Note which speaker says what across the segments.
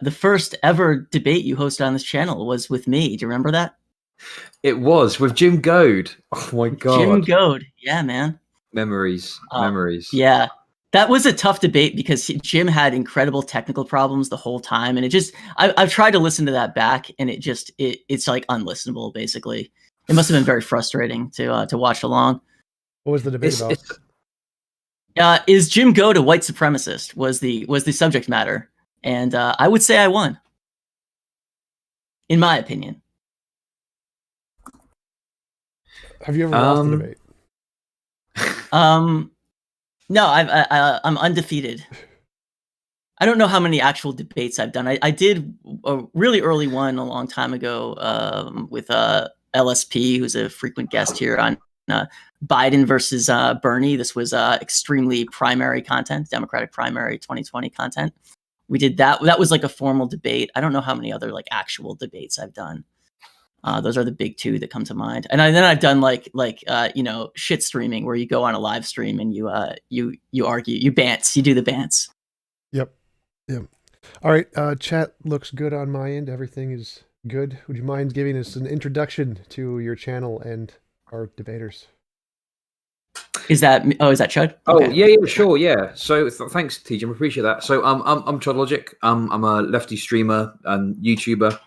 Speaker 1: the first ever debate you hosted on this channel was with me. Do you remember that?
Speaker 2: It was with Jim Goad. Oh my God.
Speaker 1: Jim Goad. Yeah, man.
Speaker 2: Memories.
Speaker 1: Yeah. That was a tough debate because Jim had incredible technical problems the whole time. And it just, I've tried to listen to that back and it's like unlistenable, basically. It must have been very frustrating to watch along.
Speaker 3: What was the debate about?
Speaker 1: Is Jim Goad a white supremacist was the subject matter. And I would say I won. In my opinion.
Speaker 3: Have you ever lost the debate?
Speaker 1: No, I'm undefeated. I don't know how many actual debates I've done. I did a really early one a long time ago with LSP, who's a frequent guest here on Biden versus Bernie. This was extremely primary content, Democratic primary 2020 content. We did that. That was like a formal debate. I don't know how many other like actual debates I've done. Those are the big two that come to mind. And then I've done like shit streaming where you go on a live stream and you argue, you bants, you do the bants.
Speaker 3: Yep. All right. Chat looks good on my end. Everything is good. Would you mind giving us an introduction to your channel and our debaters?
Speaker 1: Is that Chud?
Speaker 2: Oh, okay. Yeah, sure, yeah. So thanks, TJump, appreciate that. So I'm L0G1c9UI. I'm a lefty streamer and YouTuber.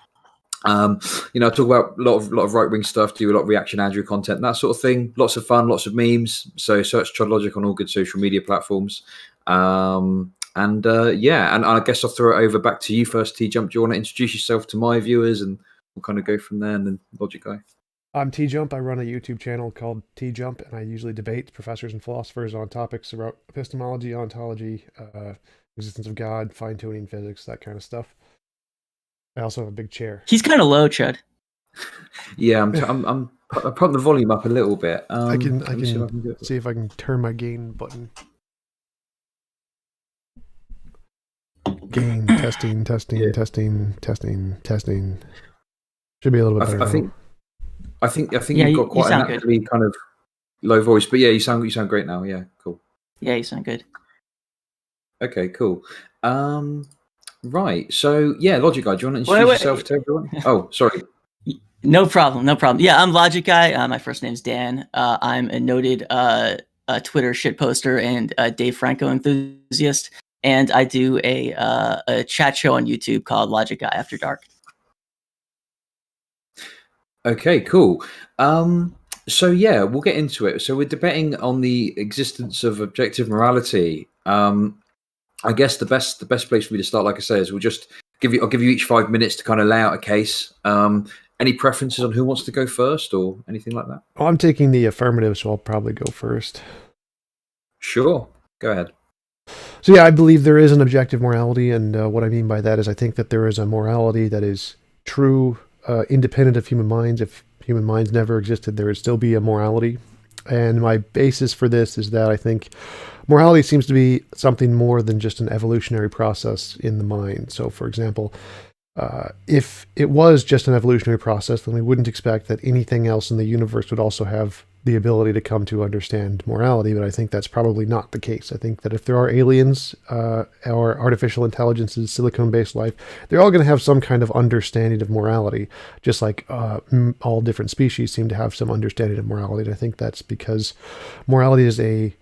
Speaker 2: I talk about a lot of right-wing stuff, do a lot of reaction Andrew content, that sort of thing. Lots of fun, lots of memes. So search L0G1c9UI on all good social media platforms. And I guess I'll throw it over back to you first, TJump. Do you want to introduce yourself to my viewers, and we'll kind of go from there, and then Logic Guy.
Speaker 3: I'm TJump. I run a YouTube channel called TJump, and I usually debate professors and philosophers on topics about epistemology, ontology, existence of God, fine-tuning physics, that kind of stuff. I also have a big chair.
Speaker 1: He's kind of low, Chud.
Speaker 2: Yeah, I'm putting the volume up a little bit.
Speaker 3: I can see if I can turn my gain button. Gain, testing. Should be a little bit better.
Speaker 2: I think you've got quite a naturally kind of low voice, but yeah, you sound great now. Yeah, cool.
Speaker 1: Yeah, you sound good.
Speaker 2: Okay, cool. Right. So yeah, Logic Guy, do you want to introduce yourself to everyone? Oh, sorry.
Speaker 1: No problem. Yeah, I'm Logic Guy. My first name's Dan. I'm a noted Twitter shitposter and Dave Franco enthusiast, and I do a chat show on YouTube called Logic Guy After Dark.
Speaker 2: Okay, cool. So yeah, we'll get into it. So we're debating on the existence of objective morality. I guess the best place for me to start, like I say, is I'll give you each 5 minutes to kind of lay out a case. Any preferences on who wants to go first or anything like that?
Speaker 3: Well, I'm taking the affirmative, so I'll probably go first.
Speaker 2: Sure, go ahead.
Speaker 3: So yeah, I believe there is an objective morality, and what I mean by that is I think that there is a morality that is true, independent of human minds. If human minds never existed, there would still be a morality. And my basis for this is that I think morality seems to be something more than just an evolutionary process in the mind. So, for example, if it was just an evolutionary process, then we wouldn't expect that anything else in the universe would also have the ability to come to understand morality, but I think that's probably not the case. I think that if there are aliens or artificial intelligences, silicon-based life, they're all going to have some kind of understanding of morality, just like all different species seem to have some understanding of morality. And I think that's because morality is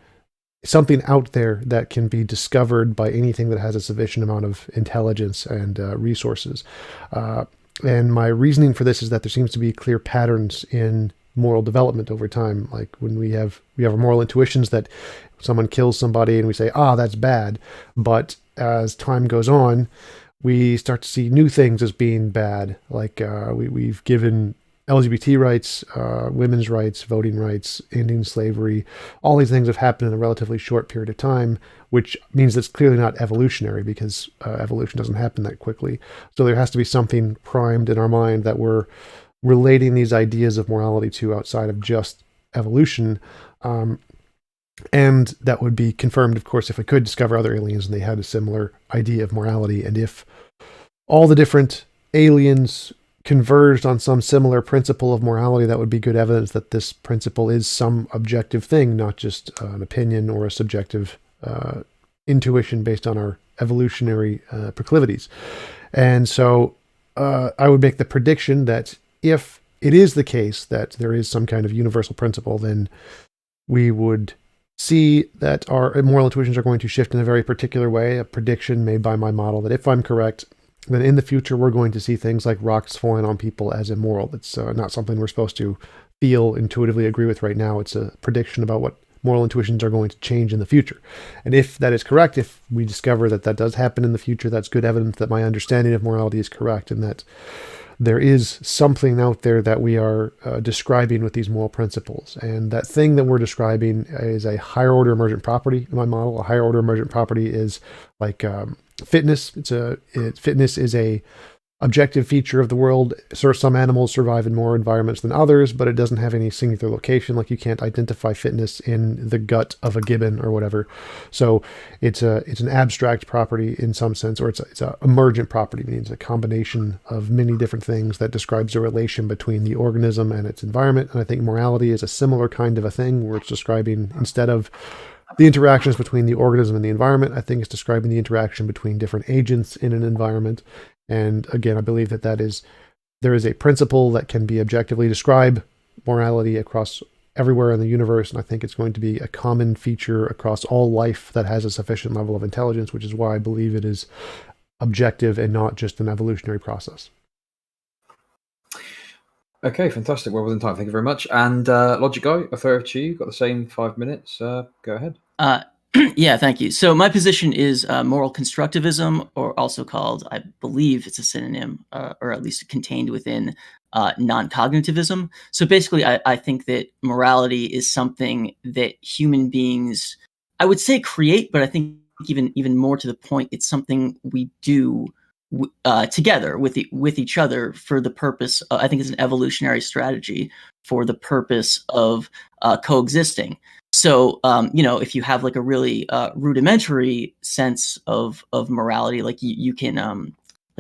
Speaker 3: something out there that can be discovered by anything that has a sufficient amount of intelligence and resources. And my reasoning for this is that there seems to be clear patterns in moral development over time. Like when we have our moral intuitions that someone kills somebody and we say, that's bad. But as time goes on, we start to see new things as being bad. Like we've given LGBT rights, women's rights, voting rights, ending slavery. All these things have happened in a relatively short period of time, which means that's clearly not evolutionary because evolution doesn't happen that quickly. So there has to be something primed in our mind that we're relating these ideas of morality to outside of just evolution. And that would be confirmed, of course, if we could discover other aliens and they had a similar idea of morality. And if all the different aliens converged on some similar principle of morality, that would be good evidence that this principle is some objective thing, not just an opinion or a subjective intuition based on our evolutionary proclivities. And so I would make the prediction that if it is the case that there is some kind of universal principle, then we would see that our moral intuitions are going to shift in a very particular way, a prediction made by my model that if I'm correct, then in the future we're going to see things like rocks falling on people as immoral. It's not something we're supposed to feel intuitively agree with right now. It's a prediction about what moral intuitions are going to change in the future. And if that is correct, if we discover that that does happen in the future, that's good evidence that my understanding of morality is correct and that there is something out there that we are describing with these moral principles. And that thing that we're describing is a higher order emergent property in my model. A higher order emergent property is like fitness. Fitness is a objective feature of the world. So some animals survive in more environments than others, but it doesn't have any singular location. Like you can't identify fitness in the gut of a gibbon or whatever. So it's an abstract property in some sense, or it's a emergent property, meaning it's a combination of many different things that describes a relation between the organism and its environment. And I think morality is a similar kind of a thing where it's describing, instead of the interactions between the organism and the environment, I think it's describing the interaction between different agents in an environment. And again, I believe that there is a principle that can be objectively describe morality across everywhere in the universe. And I think it's going to be a common feature across all life that has a sufficient level of intelligence, which is why I believe it is objective and not just an evolutionary process.
Speaker 2: Okay, fantastic. Well within time. Thank you very much. And Logic Guy, a third to you. Got the same 5 minutes. Go ahead.
Speaker 1: Yeah, thank you. So my position is moral constructivism, or also called, I believe it's a synonym, or at least contained within non-cognitivism. So basically, I think that morality is something that human beings, I would say create, but I think even more to the point, it's something we do together with each other for the purpose. I think it's an evolutionary strategy for the purpose of coexisting. So, if you have like a really rudimentary sense of morality, like you can,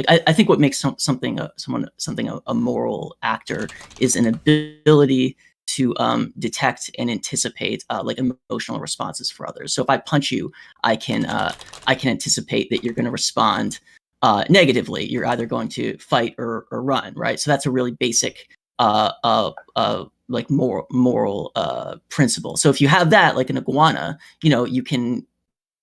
Speaker 1: I think what makes something a moral actor is an ability to detect and anticipate like emotional responses for others. So if I punch you, I can anticipate that you're going to respond negatively. You're either going to fight or run, right? So that's a really basic like moral principle. So if you have that, like an iguana, you can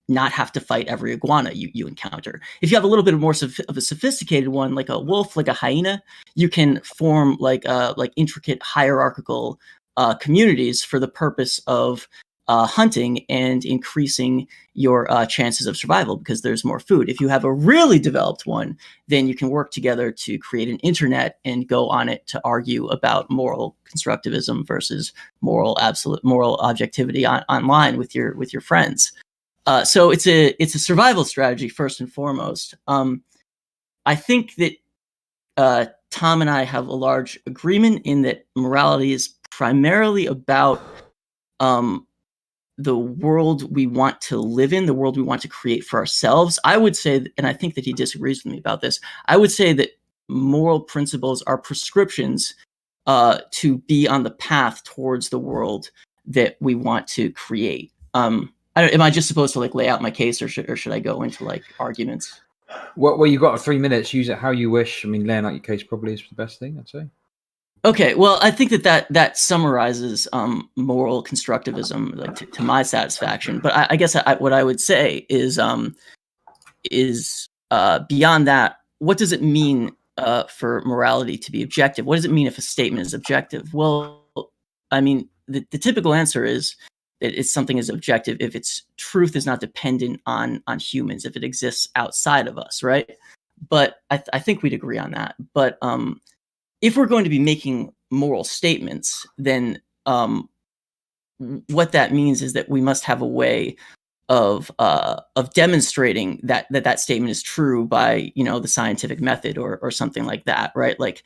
Speaker 1: not have to fight every iguana you encounter. If you have a little bit more of a sophisticated one, like a wolf, like a hyena, you can form like intricate hierarchical communities for the purpose of hunting and increasing your chances of survival because there's more food. If you have a really developed one, then you can work together to create an internet and go on it to argue about moral constructivism versus moral objectivity online with your friends. So it's a survival strategy first and foremost. I think that Tom and I have a large agreement in that morality is primarily about the world we want to live in, the world we want to create for ourselves. I would say, and I think that he disagrees with me about this, I would say that moral principles are prescriptions to be on the path towards the world that we want to create. Am I just supposed to like lay out my case, or should I go into like arguments?
Speaker 2: Well, you've got 3 minutes. Use it how you wish. I mean, laying out your case probably is the best thing, I'd say.
Speaker 1: Okay, well, I think that summarizes moral constructivism like to my satisfaction. But I guess what I would say is beyond that, what does it mean for morality to be objective? What does it mean if a statement is objective? Well, I mean, the typical answer is that something is objective if its truth is not dependent on humans, if it exists outside of us, right? But I think we'd agree on that. But if we're going to be making moral statements, then what that means is that we must have a way of demonstrating that statement is true by the scientific method or something like that, right? Like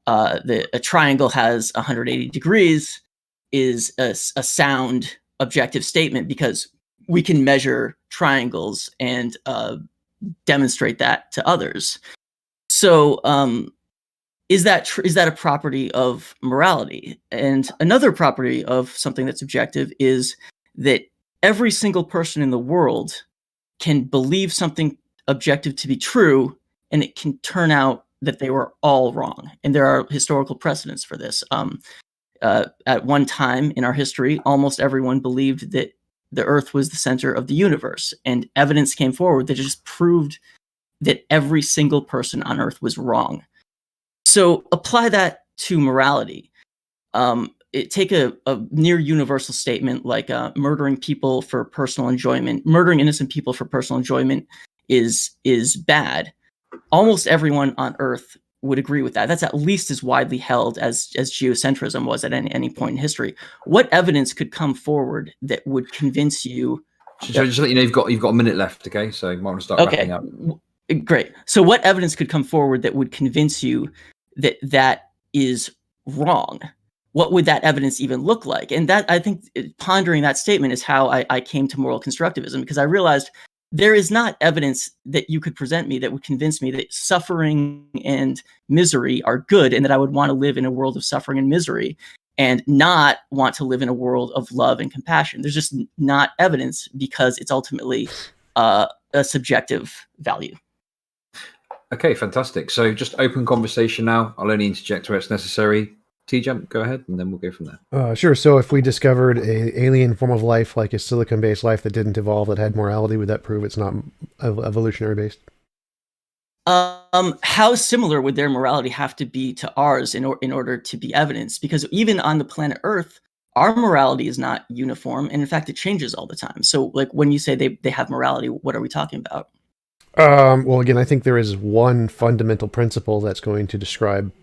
Speaker 1: a triangle has 180 degrees is a sound objective statement because we can measure triangles and demonstrate that to others. So is that a property of morality? And another property of something that's objective is that every single person in the world can believe something objective to be true and it can turn out that they were all wrong. And there are historical precedents for this. At one time in our history, almost everyone believed that the Earth was the center of the universe, and evidence came forward that just proved that every single person on Earth was wrong. So apply that to morality. Take a near universal statement like murdering people for personal enjoyment, murdering innocent people for personal enjoyment is bad. Almost everyone on Earth would agree with that. That's at least as widely held as geocentrism was at any point in history. What evidence could come forward that would convince you?
Speaker 2: So just let you know, you've got a minute left. Okay, so you might want to start wrapping up.
Speaker 1: Great. So what evidence could come forward that would convince you that is wrong? What would that evidence even look like? And that, I think, pondering that statement is how I came to moral constructivism, because I realized there is not evidence that you could present me that would convince me that suffering and misery are good, and that I would want to live in a world of suffering and misery and not want to live in a world of love and compassion. There's just not evidence, because it's ultimately a subjective value.
Speaker 2: Okay, fantastic. So just open conversation now. I'll only interject where it's necessary. TJump, go ahead, and then we'll go from there.
Speaker 3: Sure. So if we discovered a alien form of life, like a silicon-based life that didn't evolve, that had morality, would that prove it's not evolutionary-based?
Speaker 1: How similar would their morality have to be to ours in order to be evidence? Because even on the planet Earth, our morality is not uniform, and in fact, it changes all the time. So, like, when you say they have morality, what are we talking about?
Speaker 3: Well, again, I think there is one fundamental principle that's going to describe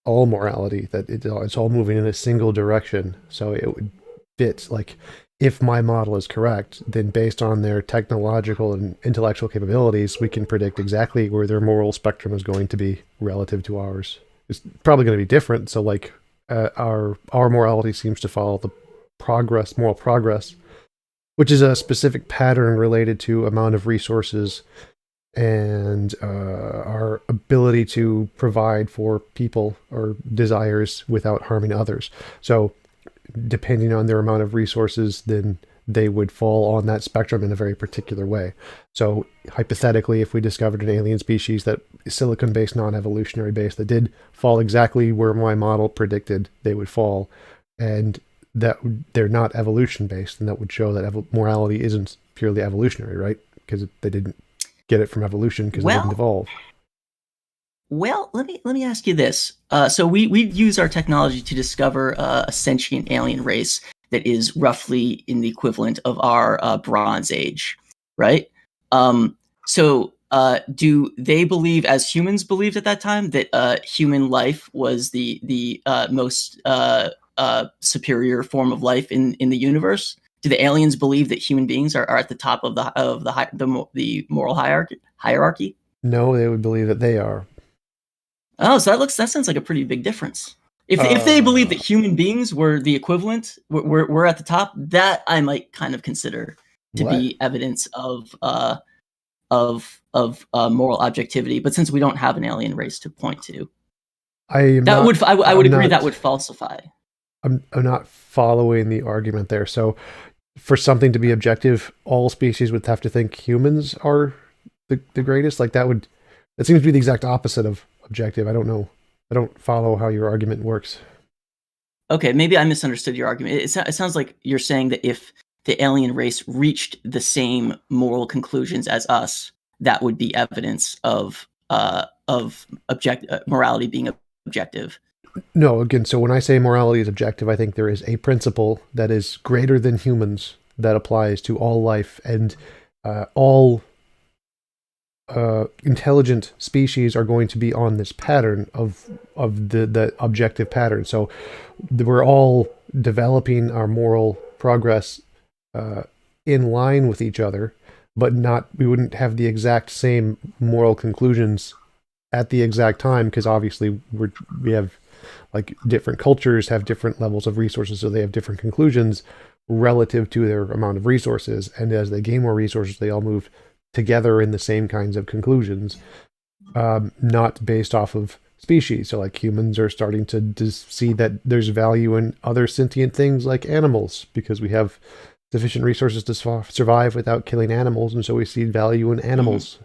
Speaker 3: all morality, that it's all moving in a single direction. So it would fit, like, if my model is correct, then based on their technological and intellectual capabilities, we can predict exactly where their moral spectrum is going to be relative to ours. It's probably going to be different. So, like, our morality seems to follow the moral progress, which is a specific pattern related to amount of resources and our ability to provide for people or desires without harming others. So depending on their amount of resources, then they would fall on that spectrum in a very particular way. So hypothetically, if we discovered an alien species that is silicon-based, non-evolutionary based, that did fall exactly where my model predicted they would fall, and that they're not evolution-based, and that would show that morality isn't purely evolutionary, right? Because they didn't get it from evolution, because they didn't evolve.
Speaker 1: Well, let me ask you this. So we use our technology to discover a sentient alien race that is roughly in the equivalent of our Bronze Age, right? So do they believe, as humans believed at that time, that human life was the most superior form of life in the universe? Do the aliens believe that human beings are at the top of the moral hierarchy?
Speaker 3: No, they would believe that they are.
Speaker 1: Oh, so that sounds like a pretty big difference. If they believe that human beings were the equivalent, were at the top, that I might kind of consider to be evidence of moral objectivity. But since we don't have an alien race to point to, I would agree that would falsify.
Speaker 3: I'm not following the argument there. So for something to be objective, all species would have to think humans are the greatest. Like that seems to be the exact opposite of objective. I don't know. I don't follow how your argument works.
Speaker 1: Okay, maybe I misunderstood your argument. It sounds like you're saying that if the alien race reached the same moral conclusions as us, that would be evidence of morality being objective.
Speaker 3: No, again, so when I say morality is objective, I think there is a principle that is greater than humans that applies to all life, and all intelligent species are going to be on this pattern of the objective pattern. So we're all developing our moral progress in line with each other, but we wouldn't have the exact same moral conclusions at the exact time, because obviously we have, like, different cultures have different levels of resources, so they have different conclusions relative to their amount of resources, and as they gain more resources, they all move together in the same kinds of conclusions, not based off of species. So, like, humans are starting to see that there's value in other sentient things like animals, because we have sufficient resources to survive without killing animals, and so we see value in animals.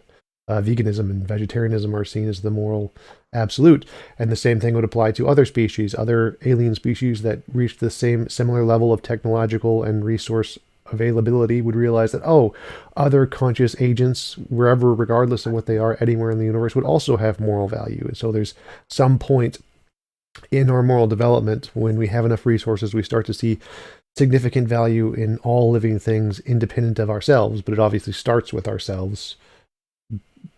Speaker 3: Veganism and vegetarianism are seen as the moral absolute. And the same thing would apply to other species, other alien species that reach the similar level of technological and resource availability would realize that, oh, other conscious agents, wherever, regardless of what they are, anywhere in the universe, would also have moral value. And so there's some point in our moral development when we have enough resources, we start to see significant value in all living things independent of ourselves. But it obviously starts with ourselves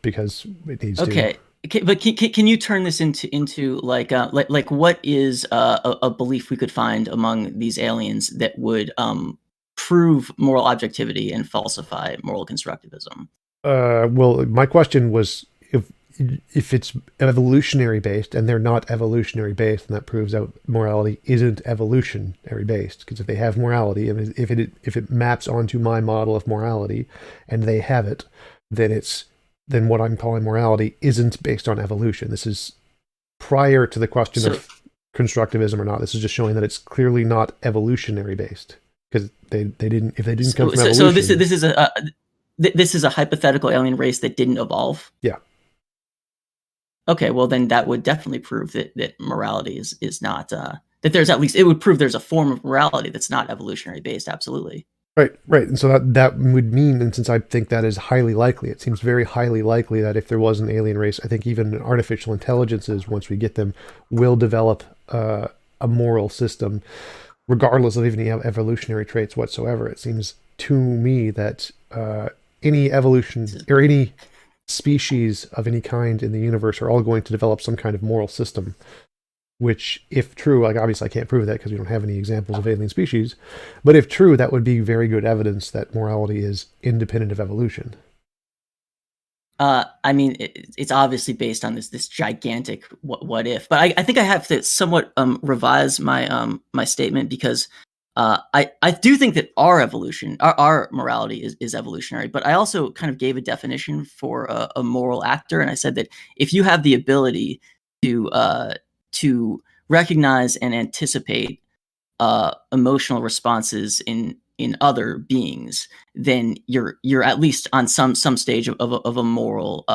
Speaker 3: because it needs to.
Speaker 1: Okay, but can you turn this into like what is a belief we could find among these aliens that would prove moral objectivity and falsify moral constructivism?
Speaker 3: Well, my question was if it's evolutionary based, and they're not evolutionary based, and that proves out morality isn't evolutionary based. Because if they have morality, and if it maps onto my model of morality, and they have it, then what I'm calling morality isn't based on evolution. This is prior to the question of constructivism or not. This is just showing that it's clearly not evolutionary based, because they didn't come from evolution.
Speaker 1: So this is a hypothetical alien race that didn't evolve.
Speaker 3: Yeah.
Speaker 1: Okay, well then that would definitely prove that morality is not that there's at least, it would prove there's a form of morality that's not evolutionary based. Absolutely.
Speaker 3: Right. And so that would mean, and since I think that is highly likely, it seems very highly likely that if there was an alien race, I think even artificial intelligences, once we get them, will develop a moral system, regardless of any evolutionary traits whatsoever. It seems to me that any evolution or any species of any kind in the universe are all going to develop some kind of moral system. Which, if true, like obviously I can't prove that because we don't have any examples of alien species, but if true, that would be very good evidence that morality is independent of evolution.
Speaker 1: I mean, it's obviously based on this gigantic what if, but I think I have to somewhat revise my my statement, because I do think that our evolution, our morality is evolutionary, but I also kind of gave a definition for a moral actor, and I said that if you have the ability to recognize and anticipate emotional responses in other beings, then you're at least on some stage of a moral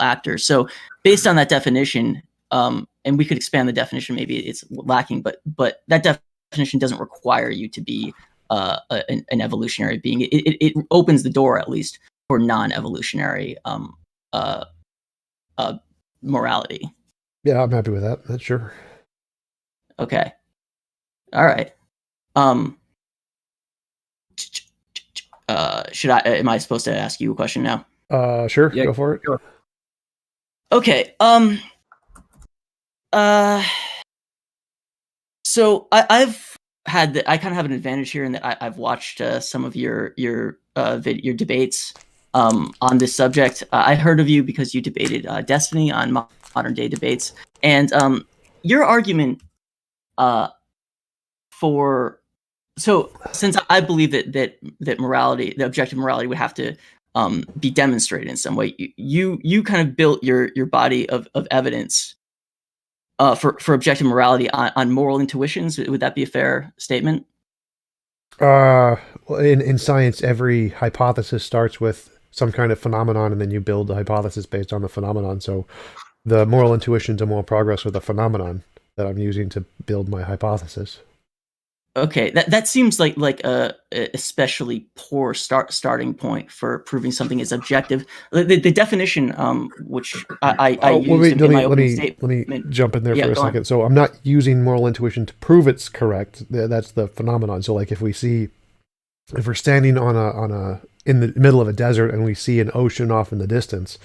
Speaker 1: actor. So based on that definition, and we could expand the definition, maybe it's lacking, but that definition doesn't require you to be an evolutionary being. It opens the door at least for non-evolutionary morality.
Speaker 3: Yeah, I'm happy with that. That's sure.
Speaker 1: Okay. All right. Am I supposed to ask you a question now?
Speaker 3: Sure. Yeah, go for it. Go.
Speaker 1: Okay. So I've had I kind of have an advantage here in that I've watched some of your debates on this subject. I heard of you because you debated Destiny on modern day debates, and your argument since I believe that morality, the objective morality, would have to be demonstrated in some way, you kind of built your body of evidence for objective morality on moral intuitions. Would that be a fair statement?
Speaker 3: Well, in science, every hypothesis starts with some kind of phenomenon, and then you build the hypothesis based on the phenomenon. So the moral intuitions and moral progress are the phenomenon that I'm using to build my hypothesis.
Speaker 1: Okay, that seems like a especially poor starting point for proving something is objective. The definition, which I used in my opening statement.
Speaker 3: Let me jump in there for a second. On. So I'm not using moral intuition to prove it's correct. That's the phenomenon. So like if we're standing in the middle of a desert and we see an ocean off in the distance,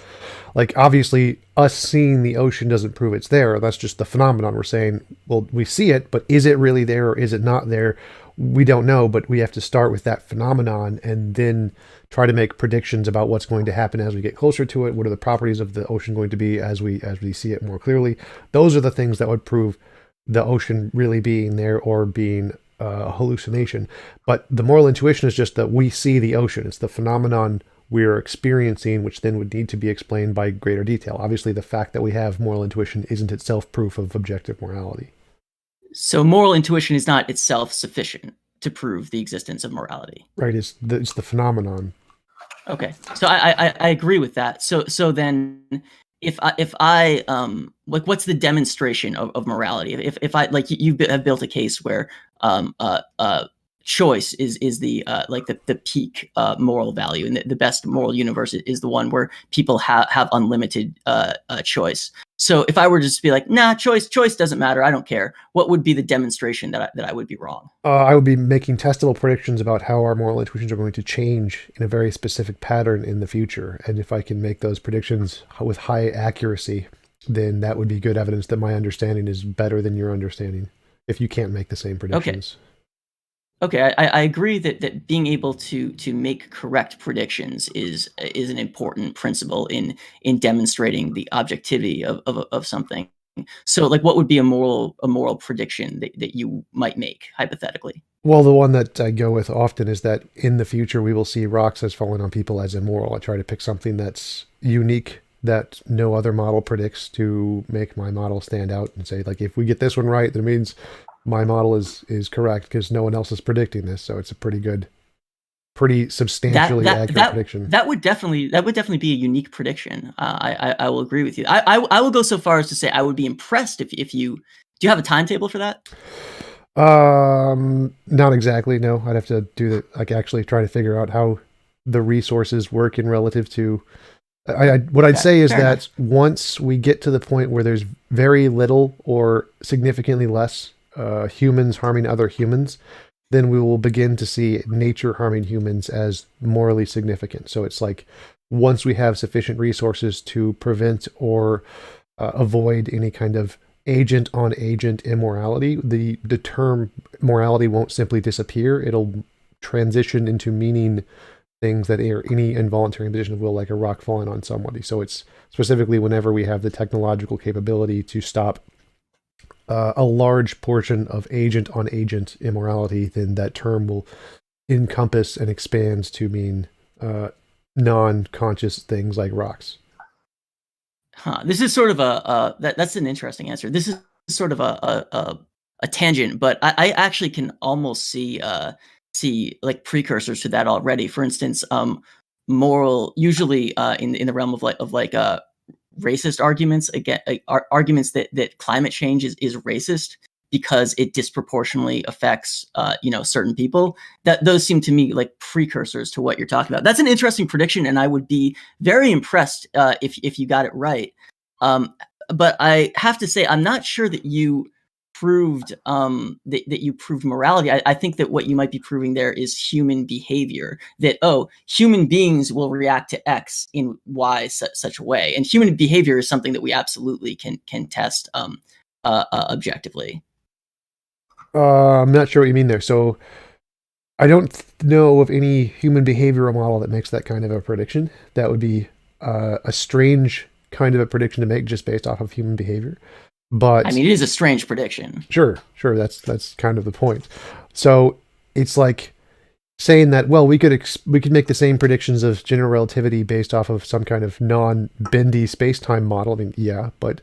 Speaker 3: like obviously us seeing the ocean doesn't prove it's there. That's just the phenomenon. We're saying, well, we see it, but is it really there or is it not there? We don't know, but we have to start with that phenomenon and then try to make predictions about what's going to happen as we get closer to it. What are the properties of the ocean going to be as we see it more clearly? Those are the things that would prove the ocean really being there or being a hallucination. But the moral intuition is just that we see the ocean. It's the phenomenon we're experiencing, which then would need to be explained by greater detail. Obviously, the fact that we have moral intuition isn't itself proof of objective morality.
Speaker 1: So moral intuition is not itself sufficient to prove the existence of morality.
Speaker 3: Right. It's the phenomenon.
Speaker 1: Okay, so I agree with that. So then, if I like, what's the demonstration of morality? If I, like, you have built a case where um uh uh choice is the like the peak moral value, and the best moral universe is the one where people have unlimited choice. So if I were to just be like, nah, choice doesn't matter, I don't care, what would be the demonstration that I would be wrong?
Speaker 3: I would be making testable predictions about how our moral intuitions are going to change in a very specific pattern in the future. And if I can make those predictions with high accuracy, then that would be good evidence that my understanding is better than your understanding, if you can't make the same predictions.
Speaker 1: Okay, I agree that being able to make correct predictions is an important principle in demonstrating the objectivity of something. So, like, what would be a moral prediction that you might make hypothetically?
Speaker 3: Well, the one that I go with often is that in the future we will see rocks as falling on people as immoral. I try to pick something that's unique that no other model predicts to make my model stand out and say, like, if we get this one right, that means my model is correct because no one else is predicting this. So it's a pretty substantially accurate prediction.
Speaker 1: That would definitely be a unique prediction. I will agree with you. I will go so far as to say I would be impressed if you do. You have a timetable for that?
Speaker 3: Not exactly. No, I'd have to do the, like, actually try to figure out how the resources work in relative to. What I'd say is that once we get to the point where there's very little or significantly less humans harming other humans, then we will begin to see nature harming humans as morally significant. So it's like, once we have sufficient resources to prevent or avoid any kind of agent on agent immorality, the term morality won't simply disappear. It'll transition into meaning things that are any involuntary imposition of will, like a rock falling on somebody. So it's specifically whenever we have the technological capability to stop a large portion of agent on agent immorality, then that term will encompass and expand to mean non-conscious things like rocks.
Speaker 1: This is sort of that's an interesting answer. This is sort of a tangent, but I actually can almost see like precursors to that already. For instance, moral, usually in the realm of racist arguments, again, arguments that climate change is racist because it disproportionately affects certain people. That those seem to me like precursors to what you're talking about. That's an interesting prediction, and I would be very impressed if you got it right. But I have to say, I'm not sure that you proved that you proved morality. I think that what you might be proving there is human behavior. That, oh, human beings will react to X in Y such a way, and human behavior is something that we absolutely can test objectively.
Speaker 3: I'm not sure what you mean there. So I don't know of any human behavioral model that makes that kind of a prediction. That would be a strange kind of a prediction to make just based off of human behavior. But
Speaker 1: I mean, it is a strange prediction.
Speaker 3: Sure. That's kind of the point. So it's like saying that, well, we could make the same predictions of general relativity based off of some kind of non-bendy space-time model. I mean, yeah, but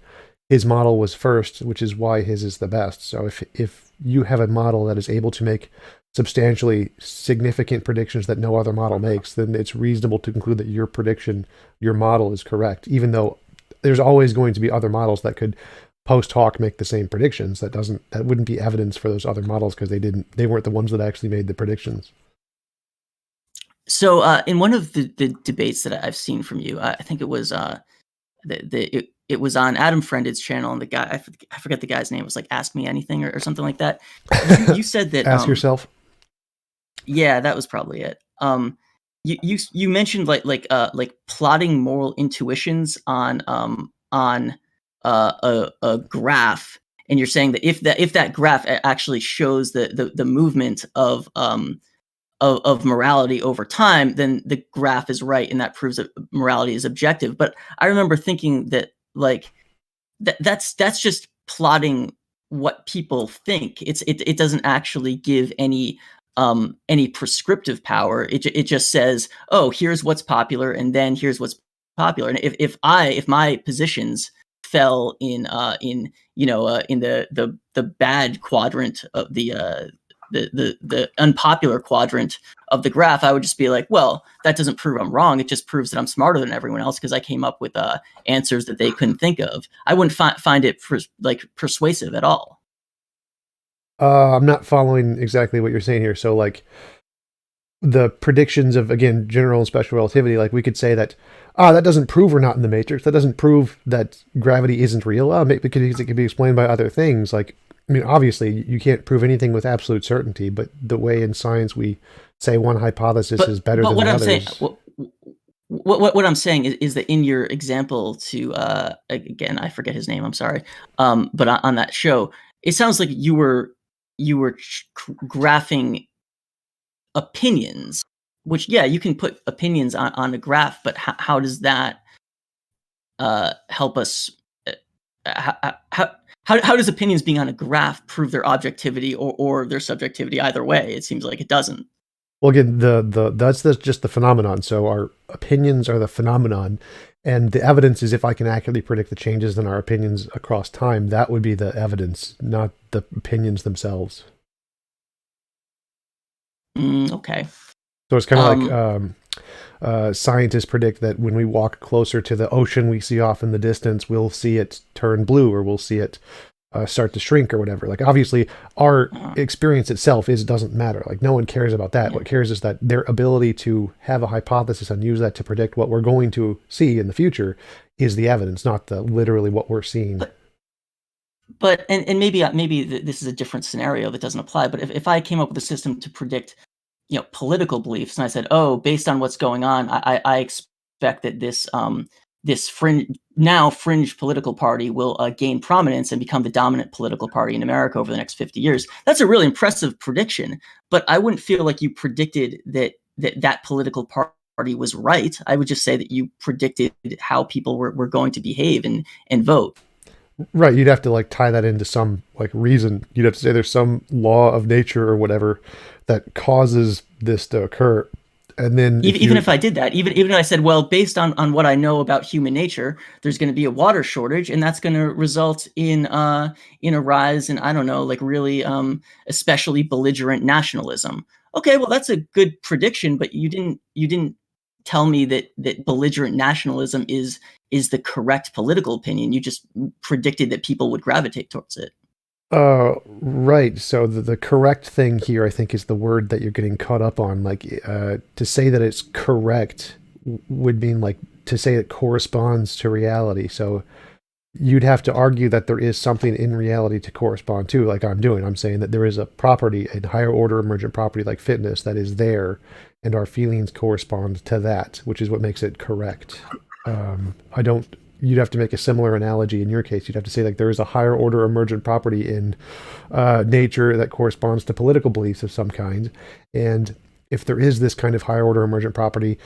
Speaker 3: his model was first, which is why his is the best. So if you have a model that is able to make substantially significant predictions that no other model makes, then it's reasonable to conclude that your model is correct, even though there's always going to be other models that could post hoc make the same predictions. That wouldn't be evidence for those other models because they weren't the ones that actually made the predictions.
Speaker 1: So in one of the debates that I've seen from you, I think it was it was on Adam Friended's channel, and the guy, I forget the guy's name, was like Ask Me Anything or something like that. You said that
Speaker 3: Ask yourself. Yeah,
Speaker 1: that was probably it. You mentioned like plotting moral intuitions on a graph, and you're saying that if that graph actually shows the movement of morality over time, then the graph is right, and that proves that morality is objective. But I remember thinking that like that's just plotting what people think. It doesn't actually give any prescriptive power. It just says, oh, here's what's popular, and then here's what's popular. And if my positions fell in the bad quadrant of the the unpopular quadrant of the graph, I would just be like, well, that doesn't prove I'm wrong. It just proves that I'm smarter than everyone else because I came up with answers that they couldn't think of. I wouldn't find it persuasive at all.
Speaker 3: I'm not following exactly what you're saying here. So like the predictions of, again, general and special relativity, like we could say that, that doesn't prove we're not in the matrix. That doesn't prove that gravity isn't real. Because it can be explained by other things. Like, I mean, obviously you can't prove anything with absolute certainty, but the way in science we say one hypothesis is better than
Speaker 1: what
Speaker 3: the
Speaker 1: I'm
Speaker 3: others.
Speaker 1: saying, what I'm saying is that in your example to, again, I forget his name, I'm sorry. But on that show, it sounds like you were graphing opinions, which, yeah, you can put opinions on a graph, but how does that help us? How does opinions being on a graph prove their objectivity or their subjectivity? Either way, it seems like it doesn't.
Speaker 3: Well, again, that's just the phenomenon. So our opinions are the phenomenon, and the evidence is if I can accurately predict the changes in our opinions across time, that would be the evidence, not the opinions themselves.
Speaker 1: Okay.
Speaker 3: So it's kind of like scientists predict that when we walk closer to the ocean we see off in the distance, we'll see it turn blue, or we'll see it start to shrink or whatever. Like, obviously our experience itself doesn't matter. Like, no one cares about that. What cares is that their ability to have a hypothesis and use that to predict what we're going to see in the future is the evidence, not literally what we're seeing.
Speaker 1: But maybe this is a different scenario that doesn't apply. But if I came up with a system to predict, political beliefs, and I said, oh, based on what's going on, I expect that this fringe political party will gain prominence and become the dominant political party in America over the next 50 years. That's a really impressive prediction, but I wouldn't feel like you predicted that political party was right. I would just say that you predicted how people were going to behave and vote.
Speaker 3: Right. You'd have to like tie that into some like reason. You'd have to say there's some law of nature or whatever that causes this to occur. And then
Speaker 1: even if I did that, even if I said, well, based on what I know about human nature, there's going to be a water shortage, and that's going to result in a rise in, I don't know, like really especially belligerent nationalism. Okay, well, that's a good prediction, but you didn't tell me that belligerent nationalism is the correct political opinion. You just predicted that people would gravitate towards it.
Speaker 3: Right. So the correct thing here, I think, is the word that you're getting caught up on. Like, to say that it's correct would mean like to say it corresponds to reality. So you'd have to argue that there is something in reality to correspond to, like I'm doing. I'm saying that there is a property, a higher order emergent property like fitness that is there, and our feelings correspond to that, which is what makes it correct. You'd have to make a similar analogy in your case. You'd have to say like there is a higher order emergent property in nature that corresponds to political beliefs of some kind. And if there is this kind of higher order emergent property,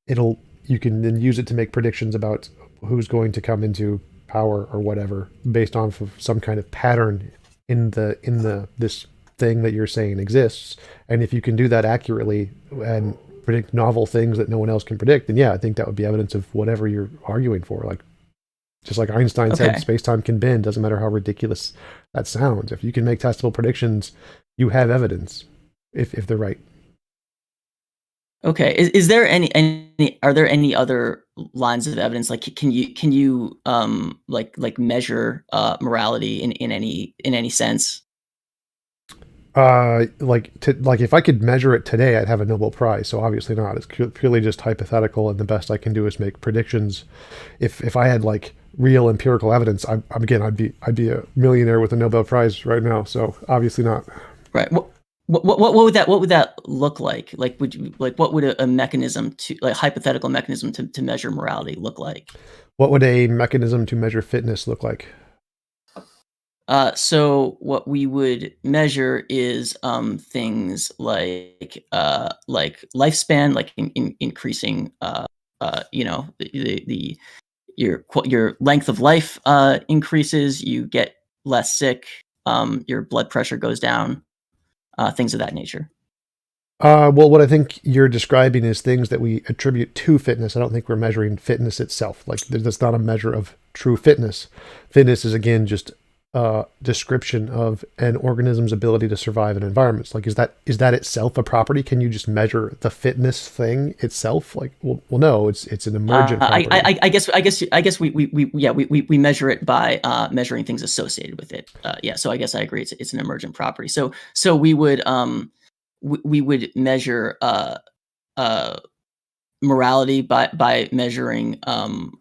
Speaker 3: you can then use it to make predictions about who's going to come into power or whatever based on some kind of pattern in this thing that you're saying exists. And if you can do that accurately and predict novel things that no one else can predict, then yeah, I think that would be evidence of whatever you're arguing for. Like, just like Einstein said, space-time can bend, doesn't matter how ridiculous that sounds. If you can make testable predictions, you have evidence, if they're right.
Speaker 1: Okay. Is there are there any other lines of evidence? Like, can you like measure morality in any sense?
Speaker 3: Like if I could measure it today, I'd have a Nobel Prize. So obviously not. It's purely just hypothetical, and the best I can do is make predictions. If I had like real empirical evidence, I'd be a millionaire with a Nobel Prize right now. So obviously not.
Speaker 1: Right. What would that look like? Like, what would a mechanism to, like, hypothetical mechanism to measure morality look like?
Speaker 3: What would a mechanism to measure fitness look like?
Speaker 1: So what we would measure is things like lifespan, like increasing your length of life increases, you get less sick, your blood pressure goes down, things of that nature.
Speaker 3: Well, what I think you're describing is things that we attribute to fitness. I don't think we're measuring fitness itself. Like, that's not a measure of true fitness. Fitness is, again, just description of an organism's ability to survive in environments? Like, is that itself a property? Can you just measure the fitness thing itself? Like, well no, it's an emergent property.
Speaker 1: I guess we measure it by measuring things associated with it. Yeah, so I guess I agree. It's an emergent property. So we would measure morality by measuring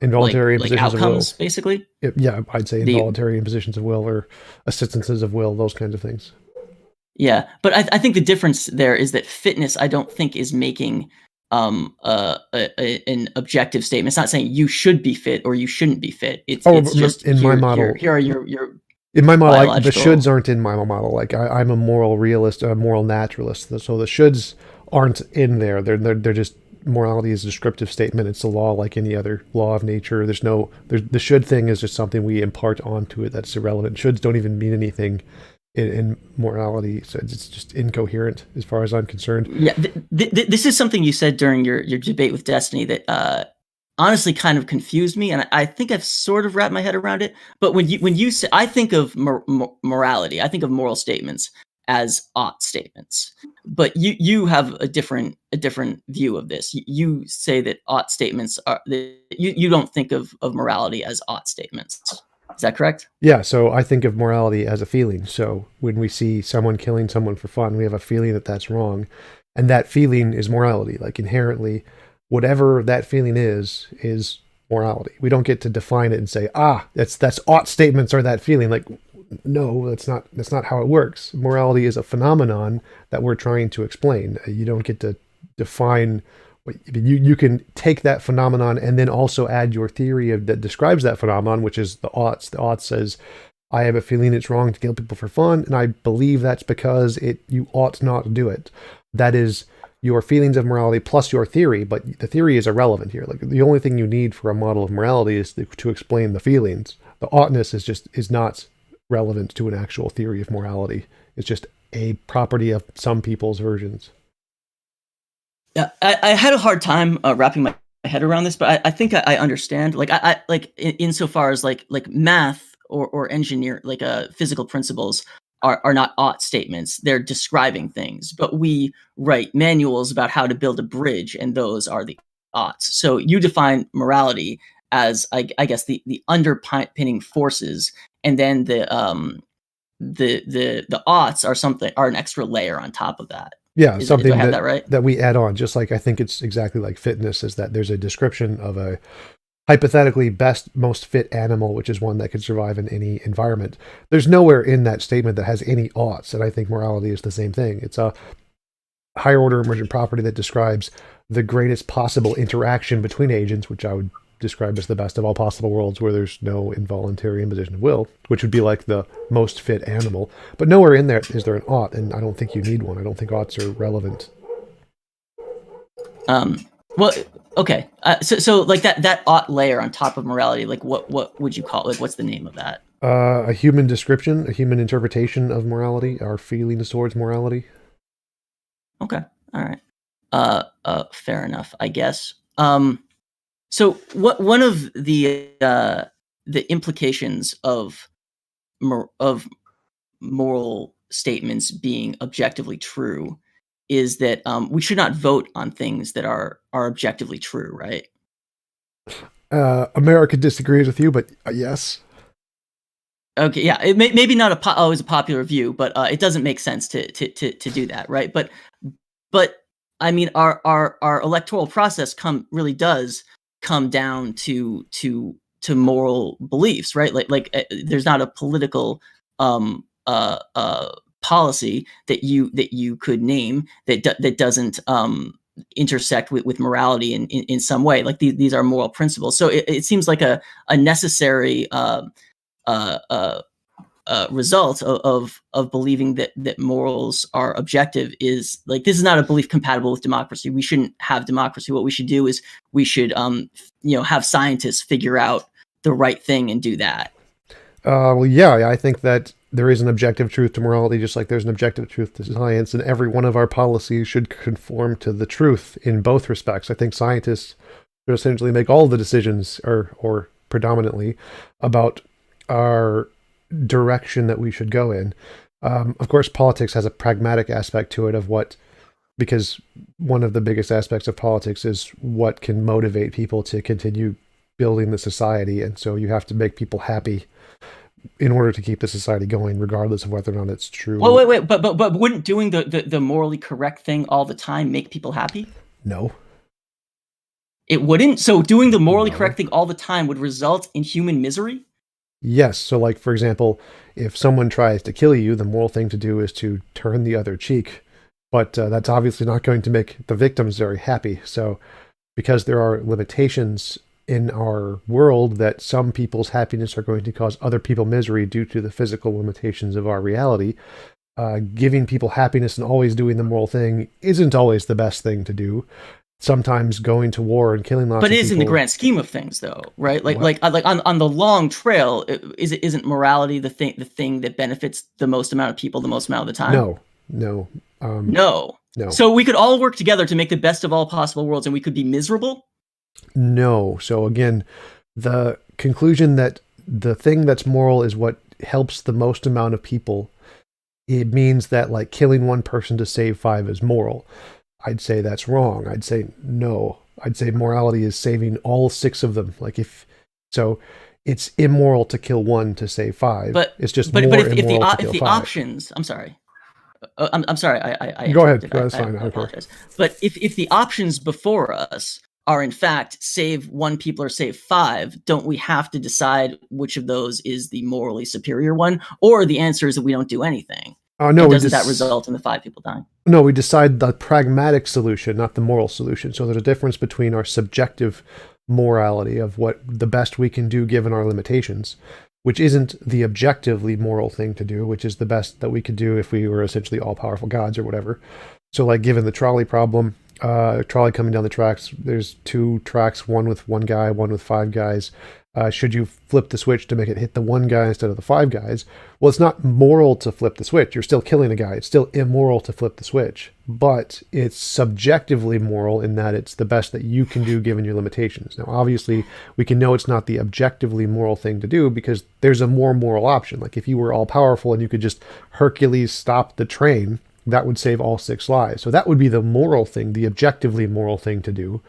Speaker 3: involuntary
Speaker 1: like
Speaker 3: impositions
Speaker 1: outcomes,
Speaker 3: of will.
Speaker 1: basically.
Speaker 3: Yeah, I'd say involuntary impositions of will or assistances of will, those kinds of things.
Speaker 1: Yeah, but I think the difference there is that fitness, I don't think, is making an objective statement. It's not saying you should be fit or you shouldn't be fit. It's just
Speaker 3: in my model.
Speaker 1: Here are your
Speaker 3: in my model, like, the shoulds aren't in my model. Like I'm a moral realist, a moral naturalist. So the shoulds aren't in there. They're just, morality is a descriptive statement. It's a law like any other law of nature. The should thing is just something we impart onto it that's irrelevant. Shoulds don't even mean anything in morality, so it's just incoherent as far as I'm concerned.
Speaker 1: Yeah, this is something you said during your debate with Destiny that honestly kind of confused me, and I think I've sort of wrapped my head around it. But when you say, I think of morality, I think of moral statements as ought statements, but you have a different view of this. You say that ought statements are you don't think of morality as ought statements. Is that correct?
Speaker 3: Yeah, so I think of morality as a feeling. So when we see someone killing someone for fun, we have a feeling that that's wrong, and that feeling is morality. Like, inherently, whatever that feeling is morality. We don't get to define it and say, that's ought statements are that feeling. Like, no, that's not how it works. Morality is a phenomenon that we're trying to explain. You don't get to define. You can take that phenomenon and then also add your theory that describes that phenomenon, which is the oughts. The ought says, I have a feeling it's wrong to kill people for fun, and I believe that's because you ought not to do it. That is your feelings of morality plus your theory, but the theory is irrelevant here. Like, the only thing you need for a model of morality is to explain the feelings. The oughtness is not relevant to an actual theory of morality. It's just a property of some people's versions.
Speaker 1: Yeah, I had a hard time wrapping my head around this, but I think I understand. Like, I like insofar as like math or engineer, like physical principles are not ought statements. They're describing things, but we write manuals about how to build a bridge, and those are the oughts. So you define morality as, I guess, the underpinning forces, and then the oughts are an extra layer on top of that.
Speaker 3: Yeah, something
Speaker 1: do I have that right?
Speaker 3: That we add on, just like I think it's exactly like fitness, is that there's a description of a hypothetically best, most fit animal, which is one that could survive in any environment. There's nowhere in that statement that has any oughts, and I think morality is the same thing. It's a higher order emergent property that describes the greatest possible interaction between agents, which I would describe as the best of all possible worlds, where there's no involuntary imposition of will, which would be like the most fit animal. But nowhere in there is there an ought, and I don't think you need one. I don't think oughts are relevant.
Speaker 1: Well, okay. So like that ought layer on top of morality, like what would you call it? Like, what's the name of that?
Speaker 3: A human description, a human interpretation of morality, our feelings towards morality.
Speaker 1: Okay. All right. Fair enough, I guess. So one of the implications of moral statements being objectively true is that we should not vote on things that are objectively true, right?
Speaker 3: America disagrees with you, but yes.
Speaker 1: Okay, yeah, it maybe not always a popular view, but it doesn't make sense to do that, right? But I mean, our electoral process really does come down to moral beliefs, right? Like there's not a political policy that you could name that doesn't intersect with morality in some way. Like these are moral principles. So it seems like a necessary result of believing that morals are objective is like, this is not a belief compatible with democracy. We shouldn't have democracy. What we should do is we should have scientists figure out the right thing and do that.
Speaker 3: Well, yeah, I think that there is an objective truth to morality, just like there's an objective truth to science, and every one of our policies should conform to the truth in both respects. I think scientists should essentially make all the decisions, or predominantly, about our direction that we should go in. Of course, politics has a pragmatic aspect to it because one of the biggest aspects of politics is what can motivate people to continue building the society. And so you have to make people happy in order to keep the society going, regardless of whether or not it's true.
Speaker 1: Well, wait, but wouldn't doing the morally correct thing all the time make people happy?
Speaker 3: No.
Speaker 1: It wouldn't? So doing the morally correct thing all the time would result in human misery?
Speaker 3: Yes. So, like, for example, if someone tries to kill you, the moral thing to do is to turn the other cheek. But that's obviously not going to make the victims very happy. So, because there are limitations in our world that some people's happiness are going to cause other people misery due to the physical limitations of our reality, giving people happiness and always doing the moral thing isn't always the best thing to do. Sometimes going to war and killing lots of people.
Speaker 1: But it is in the grand scheme of things, though, right? Like on the long trail, isn't morality the thing that benefits the most amount of people the most amount of the time?
Speaker 3: No.
Speaker 1: No. So we could all work together to make the best of all possible worlds, and we could be miserable?
Speaker 3: No. So again, the conclusion that the thing that's moral is what helps the most amount of people, it means that, like, killing one person to save 5 is moral. I'd say that's wrong. I'd say no. I'd say morality is saving all 6 of them. So it's immoral to kill 1 to save 5.
Speaker 1: But
Speaker 3: it's just
Speaker 1: but
Speaker 3: more
Speaker 1: if
Speaker 3: immoral to kill
Speaker 1: the
Speaker 3: 5.
Speaker 1: options, I'm sorry. I'm sorry. I
Speaker 3: Go ahead.
Speaker 1: interrupted.
Speaker 3: That's
Speaker 1: I
Speaker 3: fine. I
Speaker 1: apologize. But if the options before us are in fact save 1 people or save 5, don't we have to decide which of those is the morally superior one? Or the answer is that we don't do anything.
Speaker 3: No,
Speaker 1: doesn't that result in the 5 people dying?
Speaker 3: No, we decide the pragmatic solution, not the moral solution. So there's a difference between our subjective morality of what the best we can do given our limitations, which isn't the objectively moral thing to do, which is the best that we could do if we were essentially all-powerful gods or whatever. So, like, given the trolley problem, trolley coming down the tracks, there's 2 tracks, one with 1 guy, one with 5 guys. Should you flip the switch to make it hit the 1 guy instead of the 5 guys? Well, it's not moral to flip the switch. You're still killing a guy. It's still immoral to flip the switch. But it's subjectively moral in that it's the best that you can do given your limitations. Now, obviously, we can know it's not the objectively moral thing to do because there's a more moral option. Like, if you were all-powerful and you could just Hercules stop the train, that would save all 6 lives. So that would be the moral thing, the objectively moral thing to do.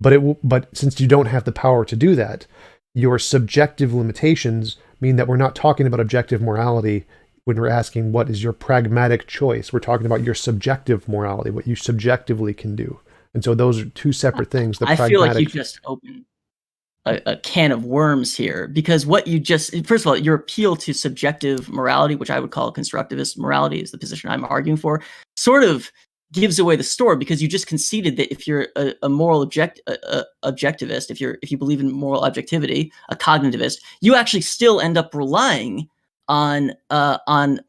Speaker 3: But since you don't have the power to do that, your subjective limitations mean that we're not talking about objective morality when we're asking what is your pragmatic choice. We're talking about your subjective morality, what you subjectively can do. And so those are 2 separate things.
Speaker 1: I feel like you just opened a can of worms here, because what you just, first of all, your appeal to subjective morality, which I would call constructivist morality, is the position I'm arguing for, sort of gives away the story, because you just conceded that if you're a moral objectivist, if you believe in moral objectivity, a cognitivist, you actually still end up relying on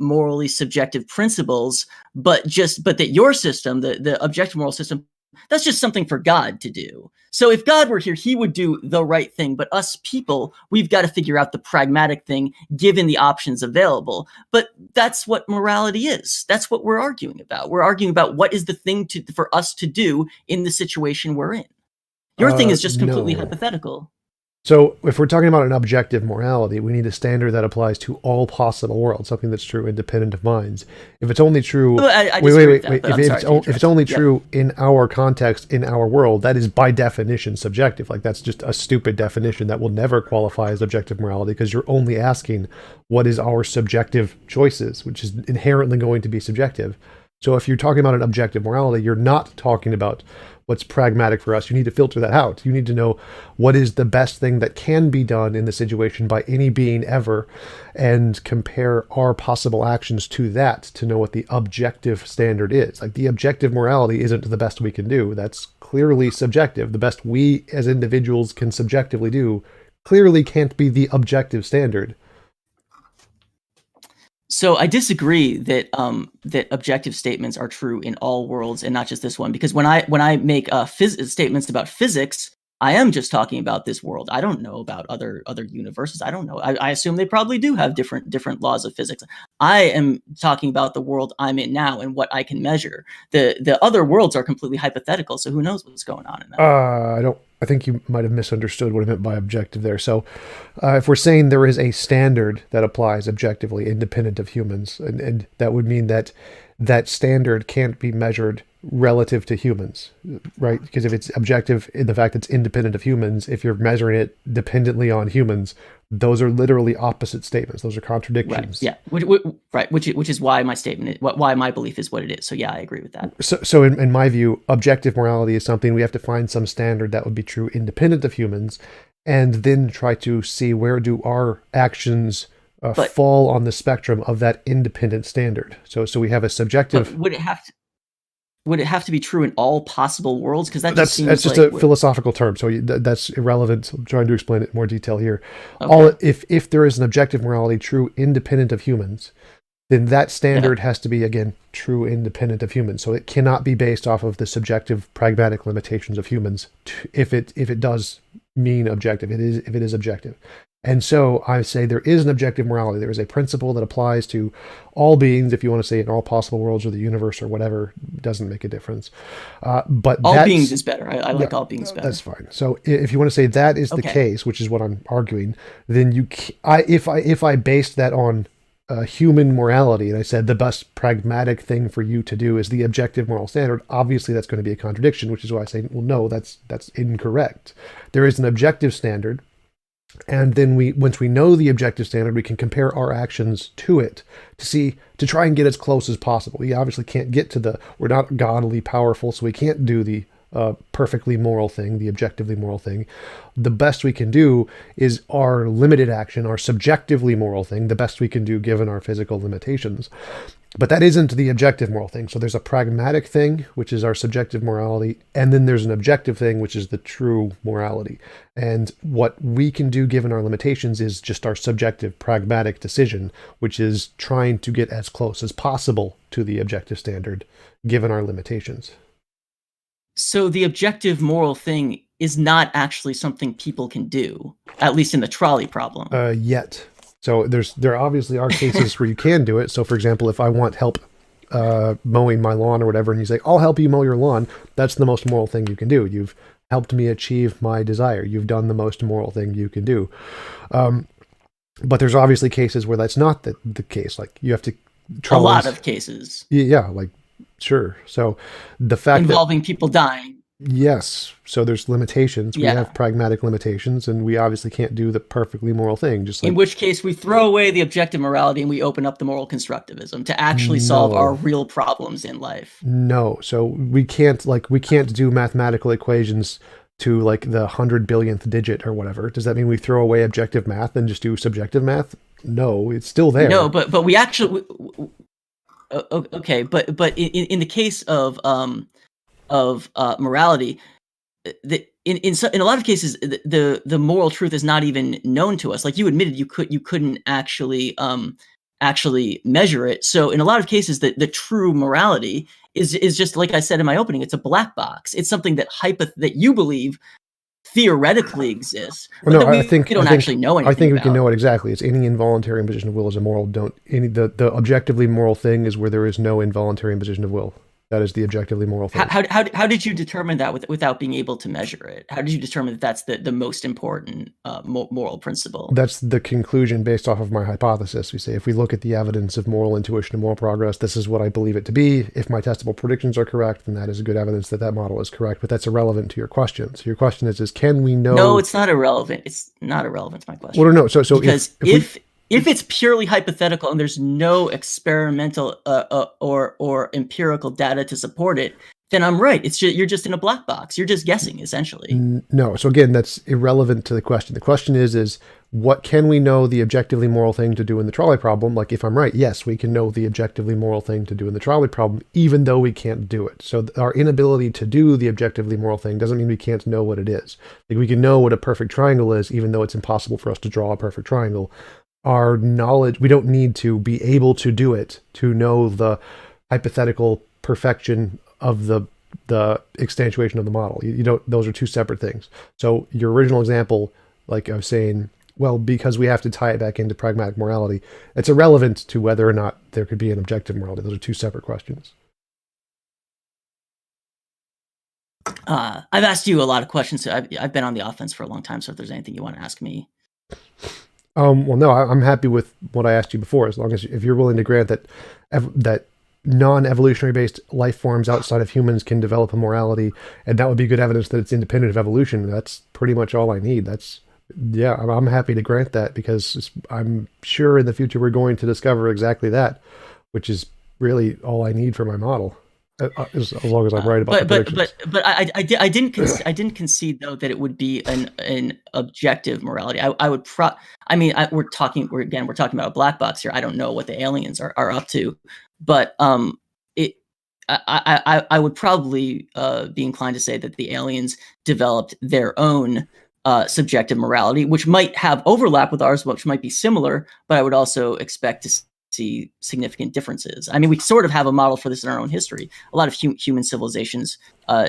Speaker 1: morally subjective principles, but that your system, the objective moral system, that's just something for God to do. So if God were here, he would do the right thing. But us people, we've got to figure out the pragmatic thing given the options available. But that's what morality is. That's what we're arguing about. We're arguing about what is the thing for us to do in the situation we're in. Your thing is just completely hypothetical.
Speaker 3: So if we're talking about an objective morality, we need a standard that applies to all possible worlds, something that's true independent of minds. If it's only true... Wait. If it's only true in our context, in our world, that is by definition subjective. Like, that's just a stupid definition that will never qualify as objective morality, because you're only asking what is our subjective choices, which is inherently going to be subjective. So if you're talking about an objective morality, you're not talking about what's pragmatic for us. You need to filter that out. You need to know what is the best thing that can be done in the situation by any being ever, and compare our possible actions to that to know what the objective standard is. Like, the objective morality isn't the best we can do. That's clearly subjective. The best we as individuals can subjectively do clearly can't be the objective standard.
Speaker 1: So I disagree that that objective statements are true in all worlds and not just this one, because when I make statements about physics, I am just talking about this world. I don't know about other universes. I don't know. I assume they probably do have different laws of physics. I am talking about the world I'm in now and what I can measure. The other worlds are completely hypothetical, so who knows what's going on in that?
Speaker 3: I think you might have misunderstood what I meant by objective there. So if we're saying there is a standard that applies objectively independent of humans, and that would mean that that standard can't be measured relative to humans, right? Because if it's objective in the fact that it's independent of humans, if you're measuring it dependently on humans, those are literally opposite statements. Those are contradictions.
Speaker 1: Right. Yeah. Which is why my statement, why my belief is what it is. So yeah, I agree with that.
Speaker 3: So in my view, objective morality is something we have to find some standard that would be true independent of humans, and then try to see where do our actions fall on the spectrum of that independent standard. So we have a subjective.
Speaker 1: Would it have to be true in all possible worlds? Because that's
Speaker 3: just a philosophical term, so that's irrelevant. I'm trying to explain it in more detail here.
Speaker 1: Okay.
Speaker 3: If there is an objective morality true independent of humans, then that standard has to be, again, true independent of humans. So it cannot be based off of the subjective pragmatic limitations of humans if it does mean objective. If it is objective. And so I say there is an objective morality. There is a principle that applies to all beings, if you want to say in all possible worlds or the universe or whatever, doesn't make a difference. But
Speaker 1: all beings is better. I like all beings better.
Speaker 3: That's fine. So if you want to say that is the case, which is what I'm arguing, then if I based that on human morality, and I said the best pragmatic thing for you to do is the objective moral standard, obviously that's going to be a contradiction, which is why I say, well, no, that's incorrect. There is an objective standard. And then once we know the objective standard, we can compare our actions to it to try and get as close as possible. We obviously can't get to we're not godly powerful, so we can't do the perfectly moral thing, the objectively moral thing. The best we can do is our limited action, our subjectively moral thing, the best we can do given our physical limitations. But that isn't the objective moral thing. So there's a pragmatic thing, which is our subjective morality, and then there's an objective thing, which is the true morality. And what we can do given our limitations is just our subjective pragmatic decision, which is trying to get as close as possible to the objective standard given our limitations.
Speaker 1: So the objective moral thing is not actually something people can do, at least in the trolley problem.
Speaker 3: Yet. So there obviously are cases where you can do it. So for example, if I want help mowing my lawn or whatever, and you say, I'll help you mow your lawn, that's the most moral thing you can do. You've helped me achieve my desire. You've done the most moral thing you can do. But there's obviously cases where that's not the case. Like you have to
Speaker 1: a lot of cases.
Speaker 3: Yeah, like sure. So the fact
Speaker 1: involving people dying.
Speaker 3: Yes. So there's limitations. We have pragmatic limitations, and we obviously can't do the perfectly moral thing. Just like,
Speaker 1: in which case we throw away the objective morality and we open up the moral constructivism to actually solve our real problems in life.
Speaker 3: No. So we can't do mathematical equations to like the 100 billionth digit or whatever. Does that mean we throw away objective math and just do subjective math? No, it's still there.
Speaker 1: No, but we actually okay, but in the case of morality, in a lot of cases the moral truth is not even known to us. Like you admitted, you couldn't actually measure it. So in a lot of cases, the true morality is just like I said in my opening. It's a black box. It's something that you believe theoretically exists, but
Speaker 3: well, no,
Speaker 1: we don't actually know anything.
Speaker 3: I think we
Speaker 1: about.
Speaker 3: can know it exactly. It's any involuntary imposition of will is immoral. The objectively moral thing is where there is no involuntary imposition of will. That is the objectively moral thing.
Speaker 1: How did you determine that without being able to measure it? How did you determine that that's the most important moral principle?
Speaker 3: That's the conclusion based off of my hypothesis. We say if we look at the evidence of moral intuition and moral progress, this is what I believe it to be. If my testable predictions are correct, then that is good evidence that model is correct. But that's irrelevant to your question. So your question is can we know?
Speaker 1: No, it's not irrelevant. It's not irrelevant to my question.
Speaker 3: Well, no. So
Speaker 1: because if it's purely hypothetical and there's no experimental or empirical data to support it, then I'm right. You're just in a black box. You're just guessing, essentially.
Speaker 3: No. So again, that's irrelevant to the question. The question is what can we know the objectively moral thing to do in the trolley problem? Like if I'm right, yes, we can know the objectively moral thing to do in the trolley problem, even though we can't do it. So our inability to do the objectively moral thing doesn't mean we can't know what it is. Like we can know what a perfect triangle is, even though it's impossible for us to draw a perfect triangle. Our knowledge, we don't need to be able to do it to know the hypothetical perfection of the the extension of the model. You don't; those are two separate things. So your original example, like I was saying, well, because we have to tie it back into pragmatic morality, it's irrelevant to whether or not there could be an objective morality. Those are two separate questions.
Speaker 1: I've asked you a lot of questions. So I've been on the offense for a long time. So if there's anything you want to ask me.
Speaker 3: Well, no, I'm happy with what I asked you before, as long as if you're willing to grant that that non-evolutionary based life forms outside of humans can develop a morality, and that would be good evidence that it's independent of evolution. That's pretty much all I need. Yeah, I'm happy to grant that, because I'm sure in the future we're going to discover exactly that, which is really all I need for my model. As long as I'm right about the predictions.
Speaker 1: But I didn't concede though that it would be an objective morality. We're talking about a black box here. I don't know what the aliens are up to, but I would probably be inclined to say that the aliens developed their own subjective morality, which might have overlap with ours, which might be similar, but I would also expect to see significant differences. I mean, we sort of have a model for this in our own history. A lot of human civilizations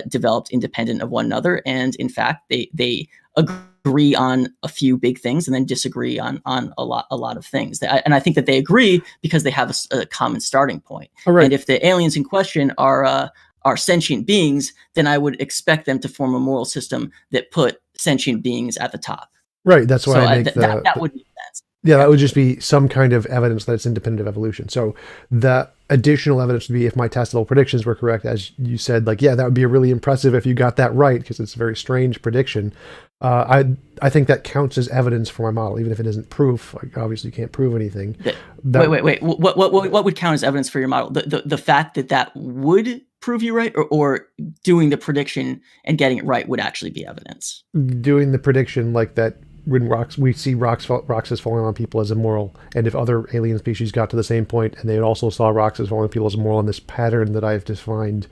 Speaker 1: developed independent of one another, and in fact, they agree on a few big things and then disagree on a lot of things. And I think that they agree because they have a common starting point.
Speaker 3: Right.
Speaker 1: And if the aliens in question are sentient beings, then I would expect them to form a moral system that put sentient beings at the top.
Speaker 3: Right. That's why
Speaker 1: that would make sense.
Speaker 3: Yeah, that would just be some kind of evidence that it's independent of evolution. So the additional evidence would be if my testable predictions were correct, as you said, like, yeah, that would be really impressive if you got that right, because it's a very strange prediction. I think that counts as evidence for my model, even if it isn't proof. Like, obviously, you can't prove anything.
Speaker 1: Wait. What would count as evidence for your model? The fact that would prove you right, or doing the prediction and getting it right would actually be evidence?
Speaker 3: Doing the prediction, like that. When we see rocks as falling on people as immoral, and if other alien species got to the same point and they also saw rocks as falling on people as immoral, and this pattern that I've defined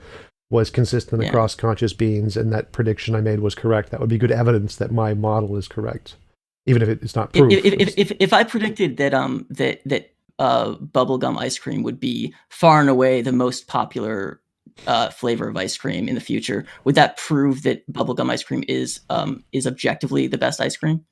Speaker 3: was consistent across conscious beings, and that prediction I made was correct, that would be good evidence that my model is correct, even if it's not proof.
Speaker 1: If I predicted that bubblegum ice cream would be far and away the most popular flavor of ice cream in the future, would that prove that bubblegum ice cream is objectively the best ice cream?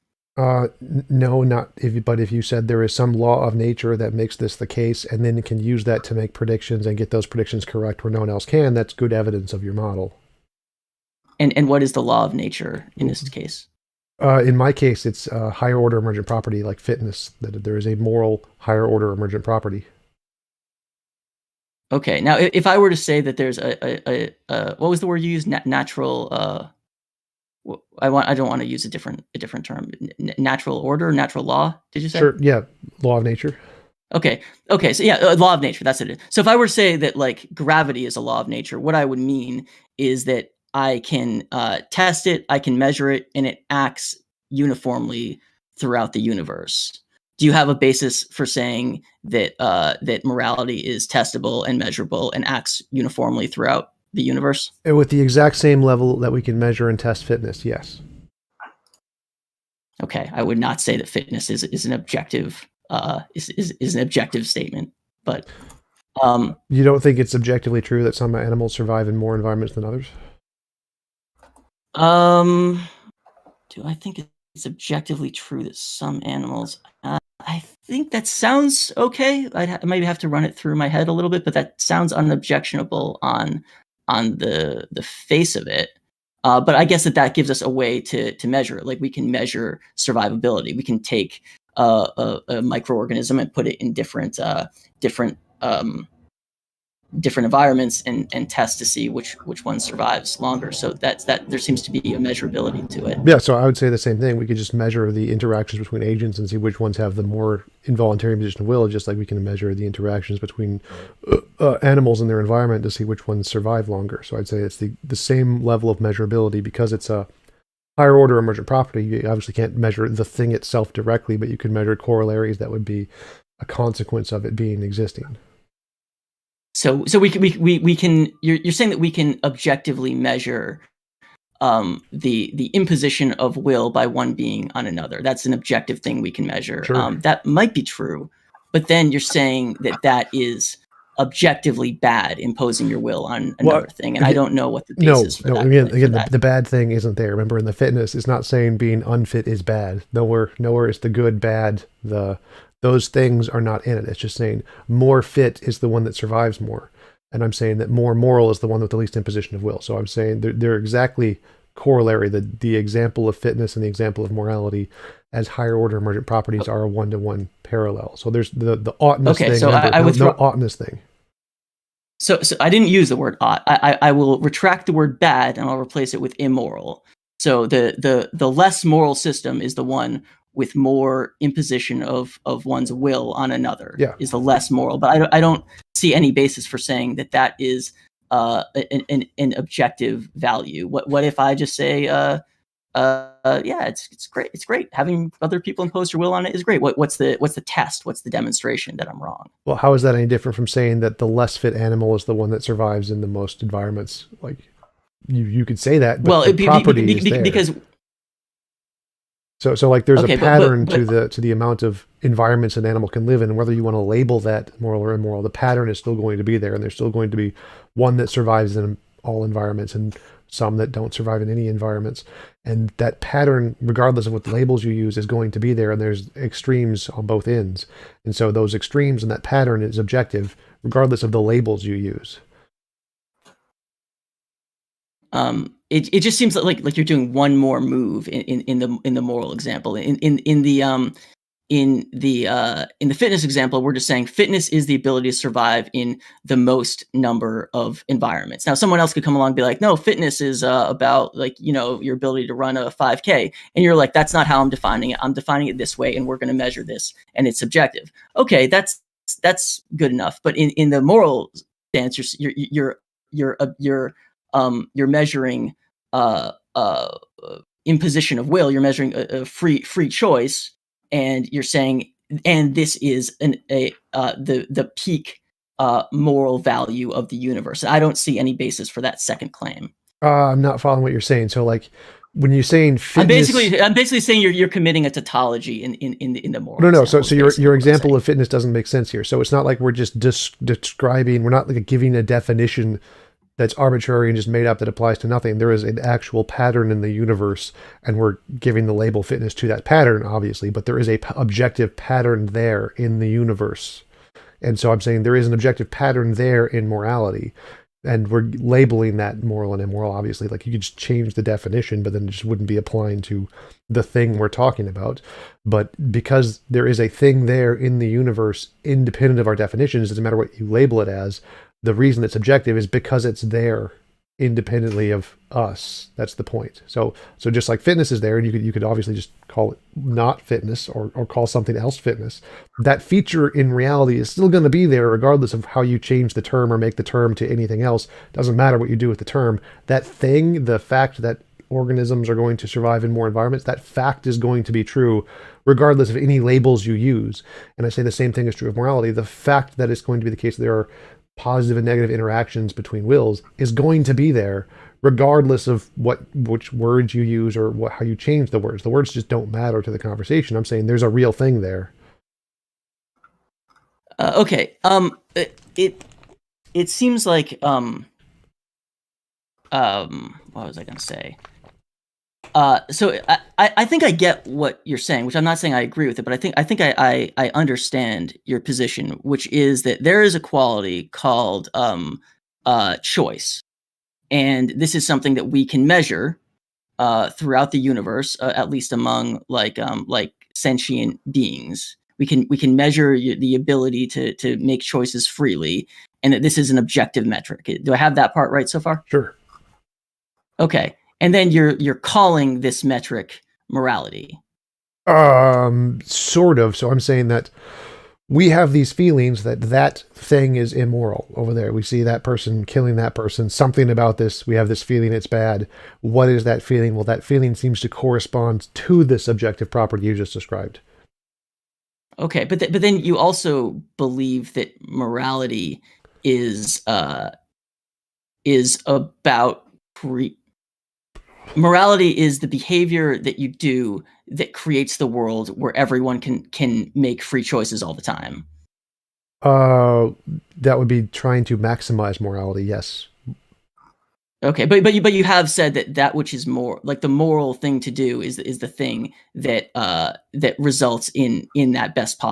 Speaker 3: No, not if. But if you said there is some law of nature that makes this the case, and then you can use that to make predictions and get those predictions correct where no one else can, that's good evidence of your model.
Speaker 1: And what is the law of nature in this case?
Speaker 3: In my case, it's a higher order emergent property, like fitness, that there is a moral higher order emergent property.
Speaker 1: Okay. Now, if I were to say that there's a what was the word you used? Natural. I don't want to use a different term. Natural order, natural law. Did you say?
Speaker 3: Sure. Yeah. Law of nature.
Speaker 1: Okay. So yeah, law of nature. That's it. So if I were to say that like gravity is a law of nature, what I would mean is that I can test it, I can measure it, and it acts uniformly throughout the universe. Do you have a basis for saying that that morality is testable and measurable and acts uniformly throughout the universe?
Speaker 3: With the exact same level that we can measure and test fitness, yes.
Speaker 1: Okay, I would not say that fitness is an objective is an objective statement, but
Speaker 3: you don't think it's objectively true that some animals survive in more environments than others?
Speaker 1: Do I think it's objectively true that some animals? I think that sounds okay. I maybe have to run it through my head a little bit, but that sounds unobjectionable on the face of it. But I guess that gives us a way to measure it. Like we can measure survivability. We can take a microorganism and put it in different environments and test to see which one survives longer. So that there seems to be a measurability to it.
Speaker 3: Yeah, so I would say the same thing. We could just measure the interactions between agents and see which ones have the more involuntary position of will, just like we can measure the interactions between animals in their environment to see which ones survive longer. So I'd say it's the same level of measurability. Because it's a higher order emergent property, you obviously can't measure the thing itself directly, but you can measure corollaries that would be a consequence of it being existing.
Speaker 1: So we can. You're saying that we can objectively measure the imposition of will by one being on another. That's an objective thing we can measure.
Speaker 3: Sure.
Speaker 1: That might be true, but then you're saying that is objectively bad imposing your will on another thing, and I don't know what the
Speaker 3: No,
Speaker 1: basis for
Speaker 3: no.
Speaker 1: that.
Speaker 3: Again, the bad thing isn't there. Remember, in the fitness, it's not saying being unfit is bad. Nowhere is the good, bad. Those things are not in it. It's just saying more fit is the one that survives more, and I'm saying that more moral is the one with the least imposition of will. So I'm saying they're exactly corollary. The example of fitness and the example of morality as higher order emergent properties are a 1-to-1 parallel. So there's the oughtness thing.
Speaker 1: So
Speaker 3: remember,
Speaker 1: I would
Speaker 3: no oughtness thing.
Speaker 1: So I didn't use the word ought. I will retract the word bad and I'll replace it with immoral. So the less moral system is the one with more imposition of one's will on another.
Speaker 3: Yeah.
Speaker 1: Is the less moral. But I don't see any basis for saying that is an objective value. What if I just say yeah, it's great. It's great having other people impose your will on it is great. What's the test? What's the demonstration that I'm wrong?
Speaker 3: Well, how is that any different from saying that the less fit animal is the one that survives in the most environments? Like you could say that, but the property is there.
Speaker 1: Because
Speaker 3: so like there's a pattern
Speaker 1: but
Speaker 3: to the amount of environments an animal can live in, and whether you want to label that moral or immoral, the pattern is still going to be there, and there's still going to be one that survives in all environments and some that don't survive in any environments. And that pattern, regardless of what labels you use, is going to be there, and there's extremes on both ends. And so those extremes and that pattern is objective, regardless of the labels you use.
Speaker 1: It just seems like you're doing one more move in the moral example. In the fitness example, we're just saying fitness is the ability to survive in the most number of environments. Now, someone else could come along and be like, no, fitness is about your ability to run a 5K. And you're like, that's not how I'm defining it. I'm defining it this way, and we're going to measure this, and it's subjective. Okay, that's good enough. But in the moral stance, you're measuring imposition of will. You're measuring a free choice. And you're saying, and this is the peak moral value of the universe. I don't see any basis for that second claim.
Speaker 3: I'm not following what you're saying. So, like, when you're saying fitness,
Speaker 1: I'm basically saying you're committing a tautology in the moral.
Speaker 3: No. So your example of fitness doesn't make sense here. So it's not like we're just describing. We're not like giving a definition that's arbitrary and just made up that applies to nothing. There is an actual pattern in the universe, and we're giving the label fitness to that pattern, obviously, but there is a objective pattern there in the universe. And so I'm saying there is an objective pattern there in morality, and we're labeling that moral and immoral, obviously. Like, you could just change the definition, but then it just wouldn't be applying to the thing we're talking about. But because there is a thing there in the universe, independent of our definitions, it doesn't matter what you label it as, the reason it's objective is because it's there independently of us. That's the point. So just like fitness is there, and you could obviously just call it not fitness or call something else fitness. That feature in reality is still going to be there regardless of how you change the term or make the term to anything else. Doesn't matter what you do with the term. That thing, the fact that organisms are going to survive in more environments, that fact is going to be true regardless of any labels you use. And I say the same thing is true of morality. The fact that it's going to be the case that there are positive and negative interactions between wills is going to be there regardless of which words you use or how you change the words. The words just don't matter to the conversation. I'm saying there's a real thing there.
Speaker 1: Okay. It seems like what was I going to say? So I think I get what you're saying, which I'm not saying I agree with it, but I think I understand your position, which is that there is a quality called choice, and this is something that we can measure throughout the universe, at least among like sentient beings. We can measure the ability to make choices freely, and that this is an objective metric. Do I have that part right so far?
Speaker 3: Sure.
Speaker 1: Okay. And then you're calling this metric morality.
Speaker 3: Sort of. So I'm saying that we have these feelings that thing is immoral over there. We see that person killing that person, something about this. We have this feeling it's bad. What is that feeling? Well, that feeling seems to correspond to this objective property you just described.
Speaker 1: Okay, but then you also believe that morality is about morality is the behavior that you do that creates the world where everyone can make free choices all the time.
Speaker 3: That would be trying to maximize morality. Yes.
Speaker 1: Okay, but you have said that which is more like the moral thing to do is the thing that that results in that best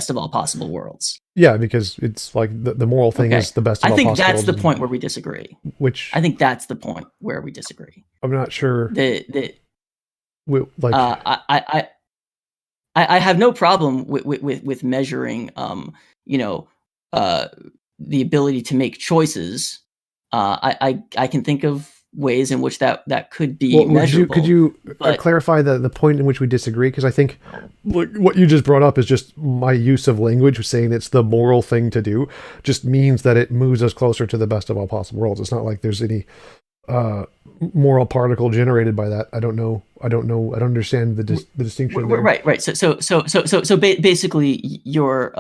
Speaker 1: of all possible worlds.
Speaker 3: Yeah, because it's like the moral thing is the best of
Speaker 1: I
Speaker 3: all
Speaker 1: think
Speaker 3: possible
Speaker 1: that's the
Speaker 3: worlds,
Speaker 1: point where we disagree.
Speaker 3: which
Speaker 1: I think that's the point where we disagree.
Speaker 3: I'm not sure.
Speaker 1: Like I have no problem with measuring the ability to make choices. I can think of ways in which that could be measurable.
Speaker 3: Could you clarify the point in which we disagree? Because I think what you just brought up is just my use of language, saying it's the moral thing to do, just means that it moves us closer to the best of all possible worlds. It's not like there's any moral particle generated by that. I don't know. I don't understand the distinction there.
Speaker 1: Right. So basically, you're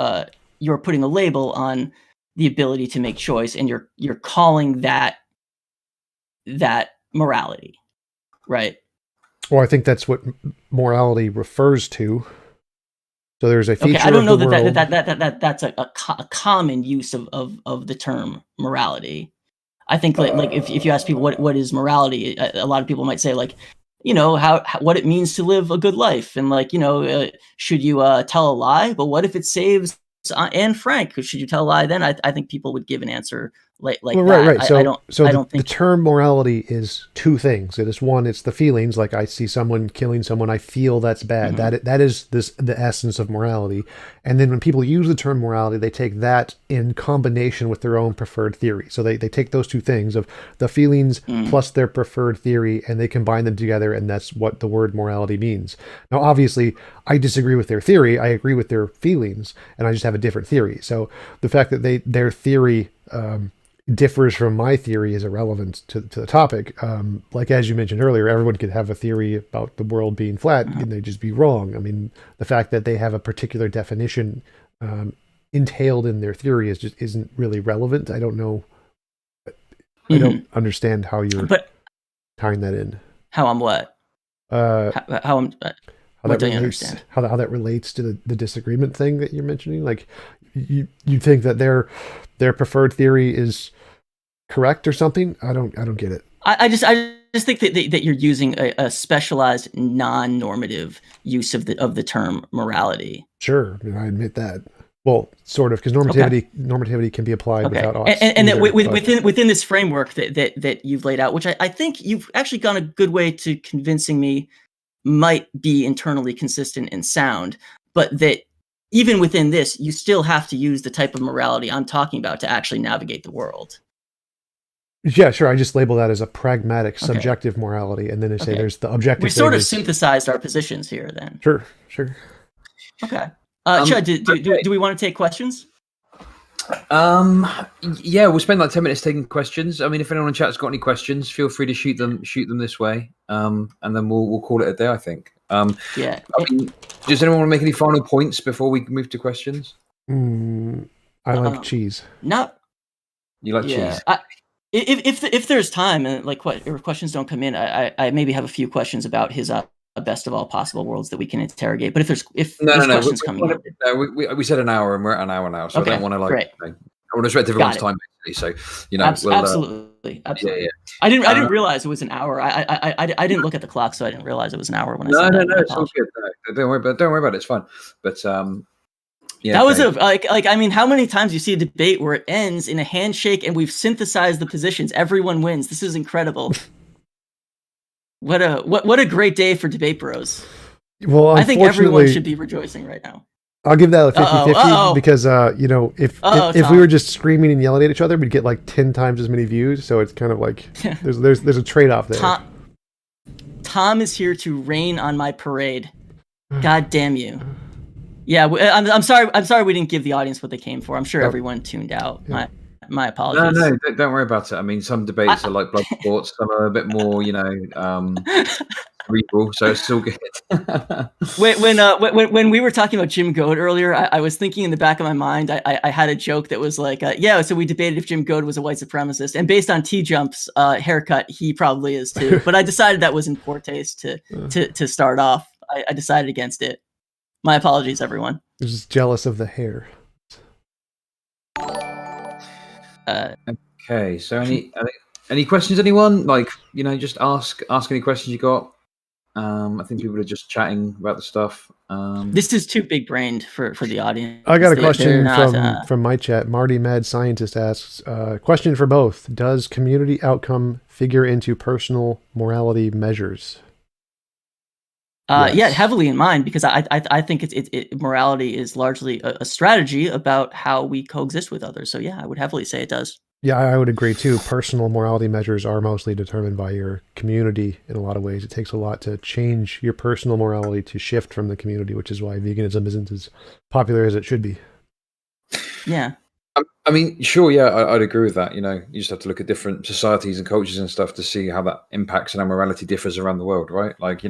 Speaker 1: putting a label on the ability to make choice, and you're calling that morality, right?
Speaker 3: Well, I think that's what morality refers to. So there's a feature. Okay,
Speaker 1: I don't know
Speaker 3: of the world.
Speaker 1: that's a common use of the term morality. I think like if you ask people what is morality, a lot of people might say like, how what it means to live a good life, and like should you tell a lie? But what if it saves Anne Frank? Should you tell a lie then? I think people would give an answer like that.
Speaker 3: Right. So
Speaker 1: I don't think
Speaker 3: the term morality is two things. It is one, it's the feelings. Like I see someone killing someone, I feel that's bad. Mm-hmm. That is the essence of morality. And then when people use the term morality, they take that in combination with their own preferred theory. So they take those two things of the feelings plus their preferred theory, and they combine them together, and that's what the word morality means. Now, obviously, I disagree with their theory. I agree with their feelings, and I just have a different theory. So the fact that their theory differs from my theory is irrelevant to the topic. Like as you mentioned earlier, everyone could have a theory about the world being flat and they'd just be wrong. I mean, the fact that they have a particular definition entailed in their theory isn't really relevant. I don't know. I don't understand how you're tying that in.
Speaker 1: How I'm what? How I'm.
Speaker 3: How that relates to the disagreement thing that you're mentioning. Like you think that their preferred theory is correct or something? I don't get it.
Speaker 1: I just think that you're using a specialized non-normative use of the term morality.
Speaker 3: Sure, I admit that. Well, sort of, because normativity can be applied without us.
Speaker 1: And that within this framework that you've laid out, which I think you've actually gone a good way to convincing me might be internally consistent and sound, but that even within this, you still have to use the type of morality I'm talking about to actually navigate the world.
Speaker 3: Yeah, sure. I just label that as a pragmatic, subjective morality, and then they say there's the objective.
Speaker 1: We sort of synthesized our positions here, then.
Speaker 3: Sure.
Speaker 1: Okay. Chad, do we want to take questions?
Speaker 2: Yeah, we'll spend like 10 minutes taking questions. I mean, if anyone in chat's got any questions, feel free to shoot them this way, and then we'll call it a day, I think.
Speaker 1: Yeah.
Speaker 2: I mean, does anyone want to make any final points before we move to questions?
Speaker 3: I like cheese.
Speaker 1: No.
Speaker 2: You like cheese?
Speaker 1: If there's time and like questions don't come in, I maybe have a few questions about his best of all possible worlds that we can interrogate. But if questions coming in,
Speaker 2: we said an hour and we're at an hour now, so I don't want to
Speaker 1: I
Speaker 2: want to respect everyone's time, basically. So
Speaker 1: absolutely. Yeah. I didn't realize it was an hour. I didn't look at the clock, so I didn't realize it was an hour when I said that.
Speaker 2: No, it's all good. Don't worry about it. It's fine. But yeah,
Speaker 1: that was I mean, how many times you see a debate where it ends in a handshake and we've synthesized the positions, everyone wins. This is incredible. What a great day for debate bros.
Speaker 3: Well,
Speaker 1: I think everyone should be rejoicing right now.
Speaker 3: I'll give that a 50-50 because if we were just screaming and yelling at each other, we'd get like 10 times as many views. So it's kind of like there's a trade-off there.
Speaker 1: Tom is here to rain on my parade. God damn you. Yeah, I'm sorry we didn't give the audience what they came for. I'm sure everyone tuned out. Yeah. My apologies.
Speaker 2: No, don't worry about it. I mean, some debates are like blood sports. Some are a bit more, cerebral. So it's still good.
Speaker 1: when we were talking about Jim Goad earlier, I was thinking in the back of my mind, I had a joke that was like, so we debated if Jim Goad was a white supremacist, and based on TJump's haircut, he probably is too. But I decided that was in poor taste to start off. I decided against it. My apologies, everyone.
Speaker 3: You're just jealous of the hair.
Speaker 2: Okay, so any questions, anyone? Like, just ask any questions you got. I think people are just chatting about the stuff.
Speaker 1: This is too big brained for the audience.
Speaker 3: I got a
Speaker 1: They're
Speaker 3: question
Speaker 1: not,
Speaker 3: from my chat. Marty Mad Scientist asks, question for both. Does community outcome figure into personal morality measures?
Speaker 1: Yeah,
Speaker 3: Yes.
Speaker 1: heavily in mine, because I think morality is largely a strategy about how we coexist with others. So yeah, I would heavily say it does.
Speaker 3: Yeah, I would agree too. Personal morality measures are mostly determined by your community in a lot of ways. It takes a lot to change your personal morality to shift from the community, which is why veganism isn't as popular as it should be.
Speaker 1: Yeah.
Speaker 2: I mean, sure, yeah, I'd agree with that. You just have to look at different societies and cultures and stuff to see how that impacts and how morality differs around the world, right? Like,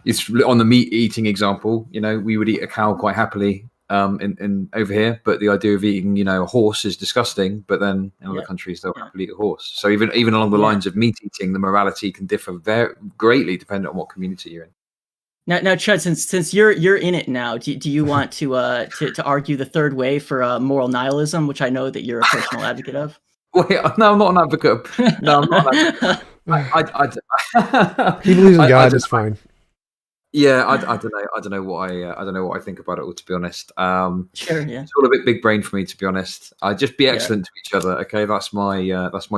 Speaker 2: it's on the meat eating example. We would eat a cow quite happily in over here, but the idea of eating, a horse is disgusting. But then in other countries, they'll happily eat a horse. So even along the lines of meat eating, the morality can differ very greatly depending on what community you're in.
Speaker 1: Now, Chud, since you're in it now, do you want to argue the third way for moral nihilism, which I know that you're a personal advocate of?
Speaker 2: Wait, no, I'm not an advocate. No, I'm not an advocate.
Speaker 3: He believes in God. It's fine.
Speaker 2: Yeah, I don't know. I don't know what I think about it all, to be honest.
Speaker 1: Sure, yeah.
Speaker 2: It's all a bit big brain for me, to be honest. Just be excellent to each other. Okay, that's my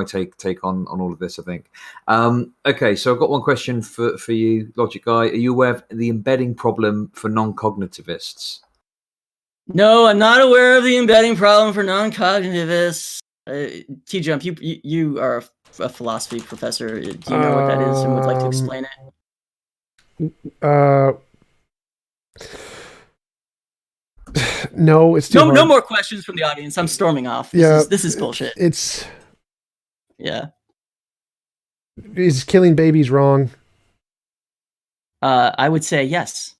Speaker 2: take on all of this, I think. Okay, so I've got one question for you, Logic Guy. Are you aware of the embedding problem for non-cognitivists?
Speaker 1: No, I'm not aware of the embedding problem for non-cognitivists. TJump, you are a philosophy professor. Do you know what that is and would like to explain it?
Speaker 3: No, it's too hard.
Speaker 1: No more questions from the audience. I'm storming off. This is bullshit.
Speaker 3: Is killing babies wrong?
Speaker 1: I would say yes.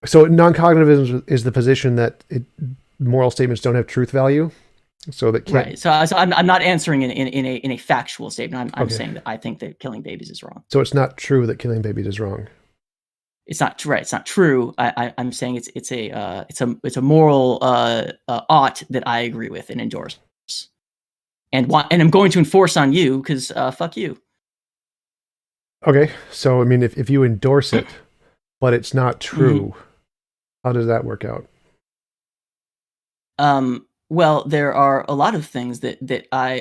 Speaker 3: So non-cognitivism is the position that moral statements don't have truth value. So that can't...
Speaker 1: Right. So I'm not answering in a factual statement. I'm saying that I think that killing babies is wrong.
Speaker 3: So it's not true that killing babies is wrong.
Speaker 1: It's not right. It's not true. I'm saying it's a moral ought that I agree with and endorse, and I'm going to enforce on you because fuck you.
Speaker 3: Okay. So I mean, if you endorse it, but it's not true, how does that work out?
Speaker 1: Well, there are a lot of things that I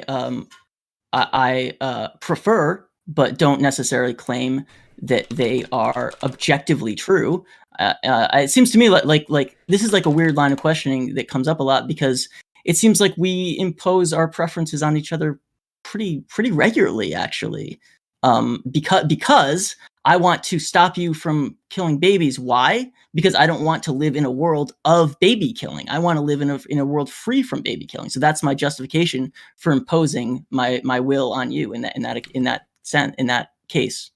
Speaker 1: prefer, but don't necessarily claim that they are objectively true. It seems to me like this is like a weird line of questioning that comes up a lot, because it seems like we impose our preferences on each other pretty regularly, actually. Because I want to stop you from killing babies. Why? Because I don't want to live in a world of baby killing. I want to live in a world free from baby killing. So that's my justification for imposing my will on you in that case.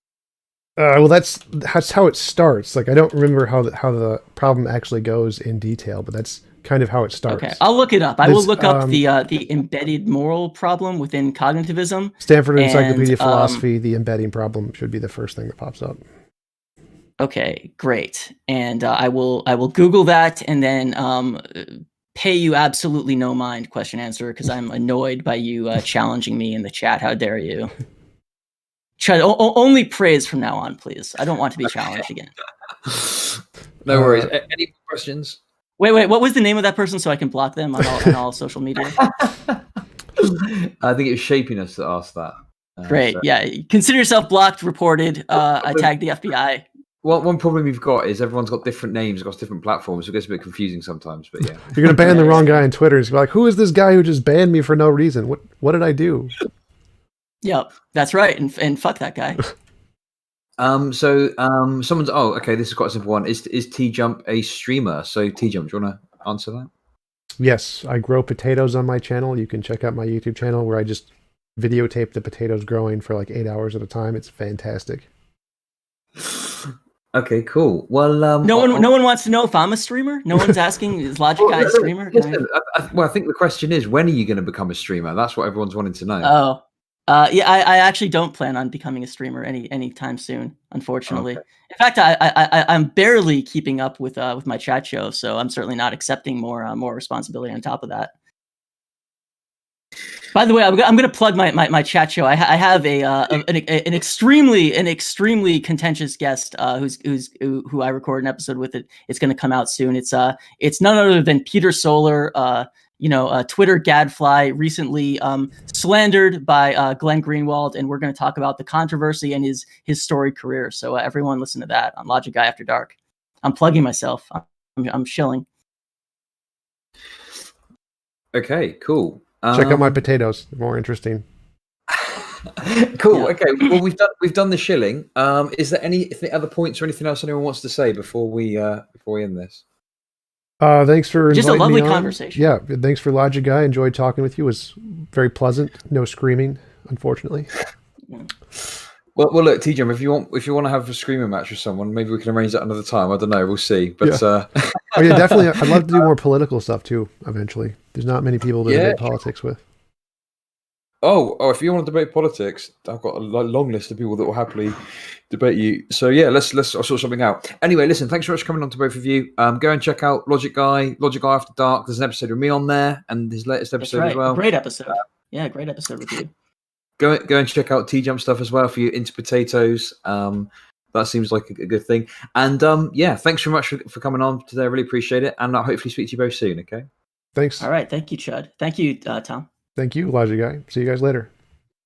Speaker 3: Well, that's how it starts. Like, I don't remember how the problem actually goes in detail, but that's kind of how it starts.
Speaker 1: Okay, I'll look it up. I will look up the embedded moral problem within cognitivism.
Speaker 3: Stanford Encyclopedia of Philosophy, the embedding problem should be the first thing that pops up.
Speaker 1: Okay, great. And I will Google that and then pay you absolutely no mind question answer, because I'm annoyed by you challenging me in the chat. How dare you? Only praise from now on, please. I don't want to be challenged again.
Speaker 2: No worries. Any questions?
Speaker 1: Wait. What was the name of that person so I can block them on all social media?
Speaker 2: I think it was Shapiness that asked that.
Speaker 1: Great. So. Yeah. Consider yourself blocked, reported. I tagged the FBI.
Speaker 2: Well, one problem you've got is everyone's got different names across different platforms, so it gets a bit confusing sometimes. But yeah,
Speaker 3: you're gonna ban the wrong guy on Twitter. It's like, who is this guy who just banned me for no reason? What did I do?
Speaker 1: Yep, that's right, and fuck that guy.
Speaker 2: Someone's okay. This is quite a simple one. Is TJump a streamer? So TJump, do you want to answer that?
Speaker 3: Yes, I grow potatoes on my channel. You can check out my YouTube channel where I just videotape the potatoes growing for like 8 hours at a time. It's fantastic.
Speaker 2: Okay, cool. Well,
Speaker 1: no one wants to know if I'm a streamer. No one's asking, is Logic Guy a streamer?
Speaker 2: Listen, I think the question is, when are you going to become a streamer? That's what everyone's wanting to know.
Speaker 1: Oh. Yeah, I actually don't plan on becoming a streamer anytime soon, unfortunately. Okay. In fact, I'm barely keeping up with my chat show, so I'm certainly not accepting more responsibility on top of that. By the way, I'm going to plug my chat show. I have an extremely contentious guest who I record an episode with. It's going to come out soon. It's none other than Peter Solar, Twitter gadfly, recently slandered by Glenn Greenwald, and we're going to talk about the controversy and his storied career. So everyone listen to that on Logic Guy After Dark. I'm plugging myself. I'm shilling.
Speaker 2: Okay, cool.
Speaker 3: Check out my potatoes. They're more interesting.
Speaker 2: Cool.
Speaker 1: Yeah.
Speaker 2: Okay. Well, we've done the shilling. Is there any other points or anything else anyone wants to say before we end this?
Speaker 3: Thanks for
Speaker 1: just a
Speaker 3: inviting
Speaker 1: lovely
Speaker 3: me on.
Speaker 1: conversation.
Speaker 3: Yeah, thanks for Logic Guy. Enjoyed talking with you. It was very pleasant. No screaming, unfortunately.
Speaker 2: Well, look, TJump, if you want to have a screaming match with someone, maybe we can arrange that another time. I don't know. We'll see. But
Speaker 3: oh yeah, definitely. I'd love to do more political stuff too. Eventually, there's not many people to debate politics with.
Speaker 2: Oh, if you want to debate politics, I've got a long list of people that will happily debate you. So yeah, let's sort something out. Anyway, listen, thanks very much for coming on to both of you. Go and check out Logic Guy After Dark. There's an episode with me on there, and his latest episode as well.
Speaker 1: Great episode. Yeah, great episode with you.
Speaker 2: Go and check out TJump stuff as well for you into potatoes. That seems like a good thing. And thanks very much for coming on today. I really appreciate it, and I'll hopefully speak to you both soon. Okay.
Speaker 3: Thanks.
Speaker 1: All right. Thank you, Chud. Thank you, Tom.
Speaker 3: Thank you, Logic Guy. See you guys later.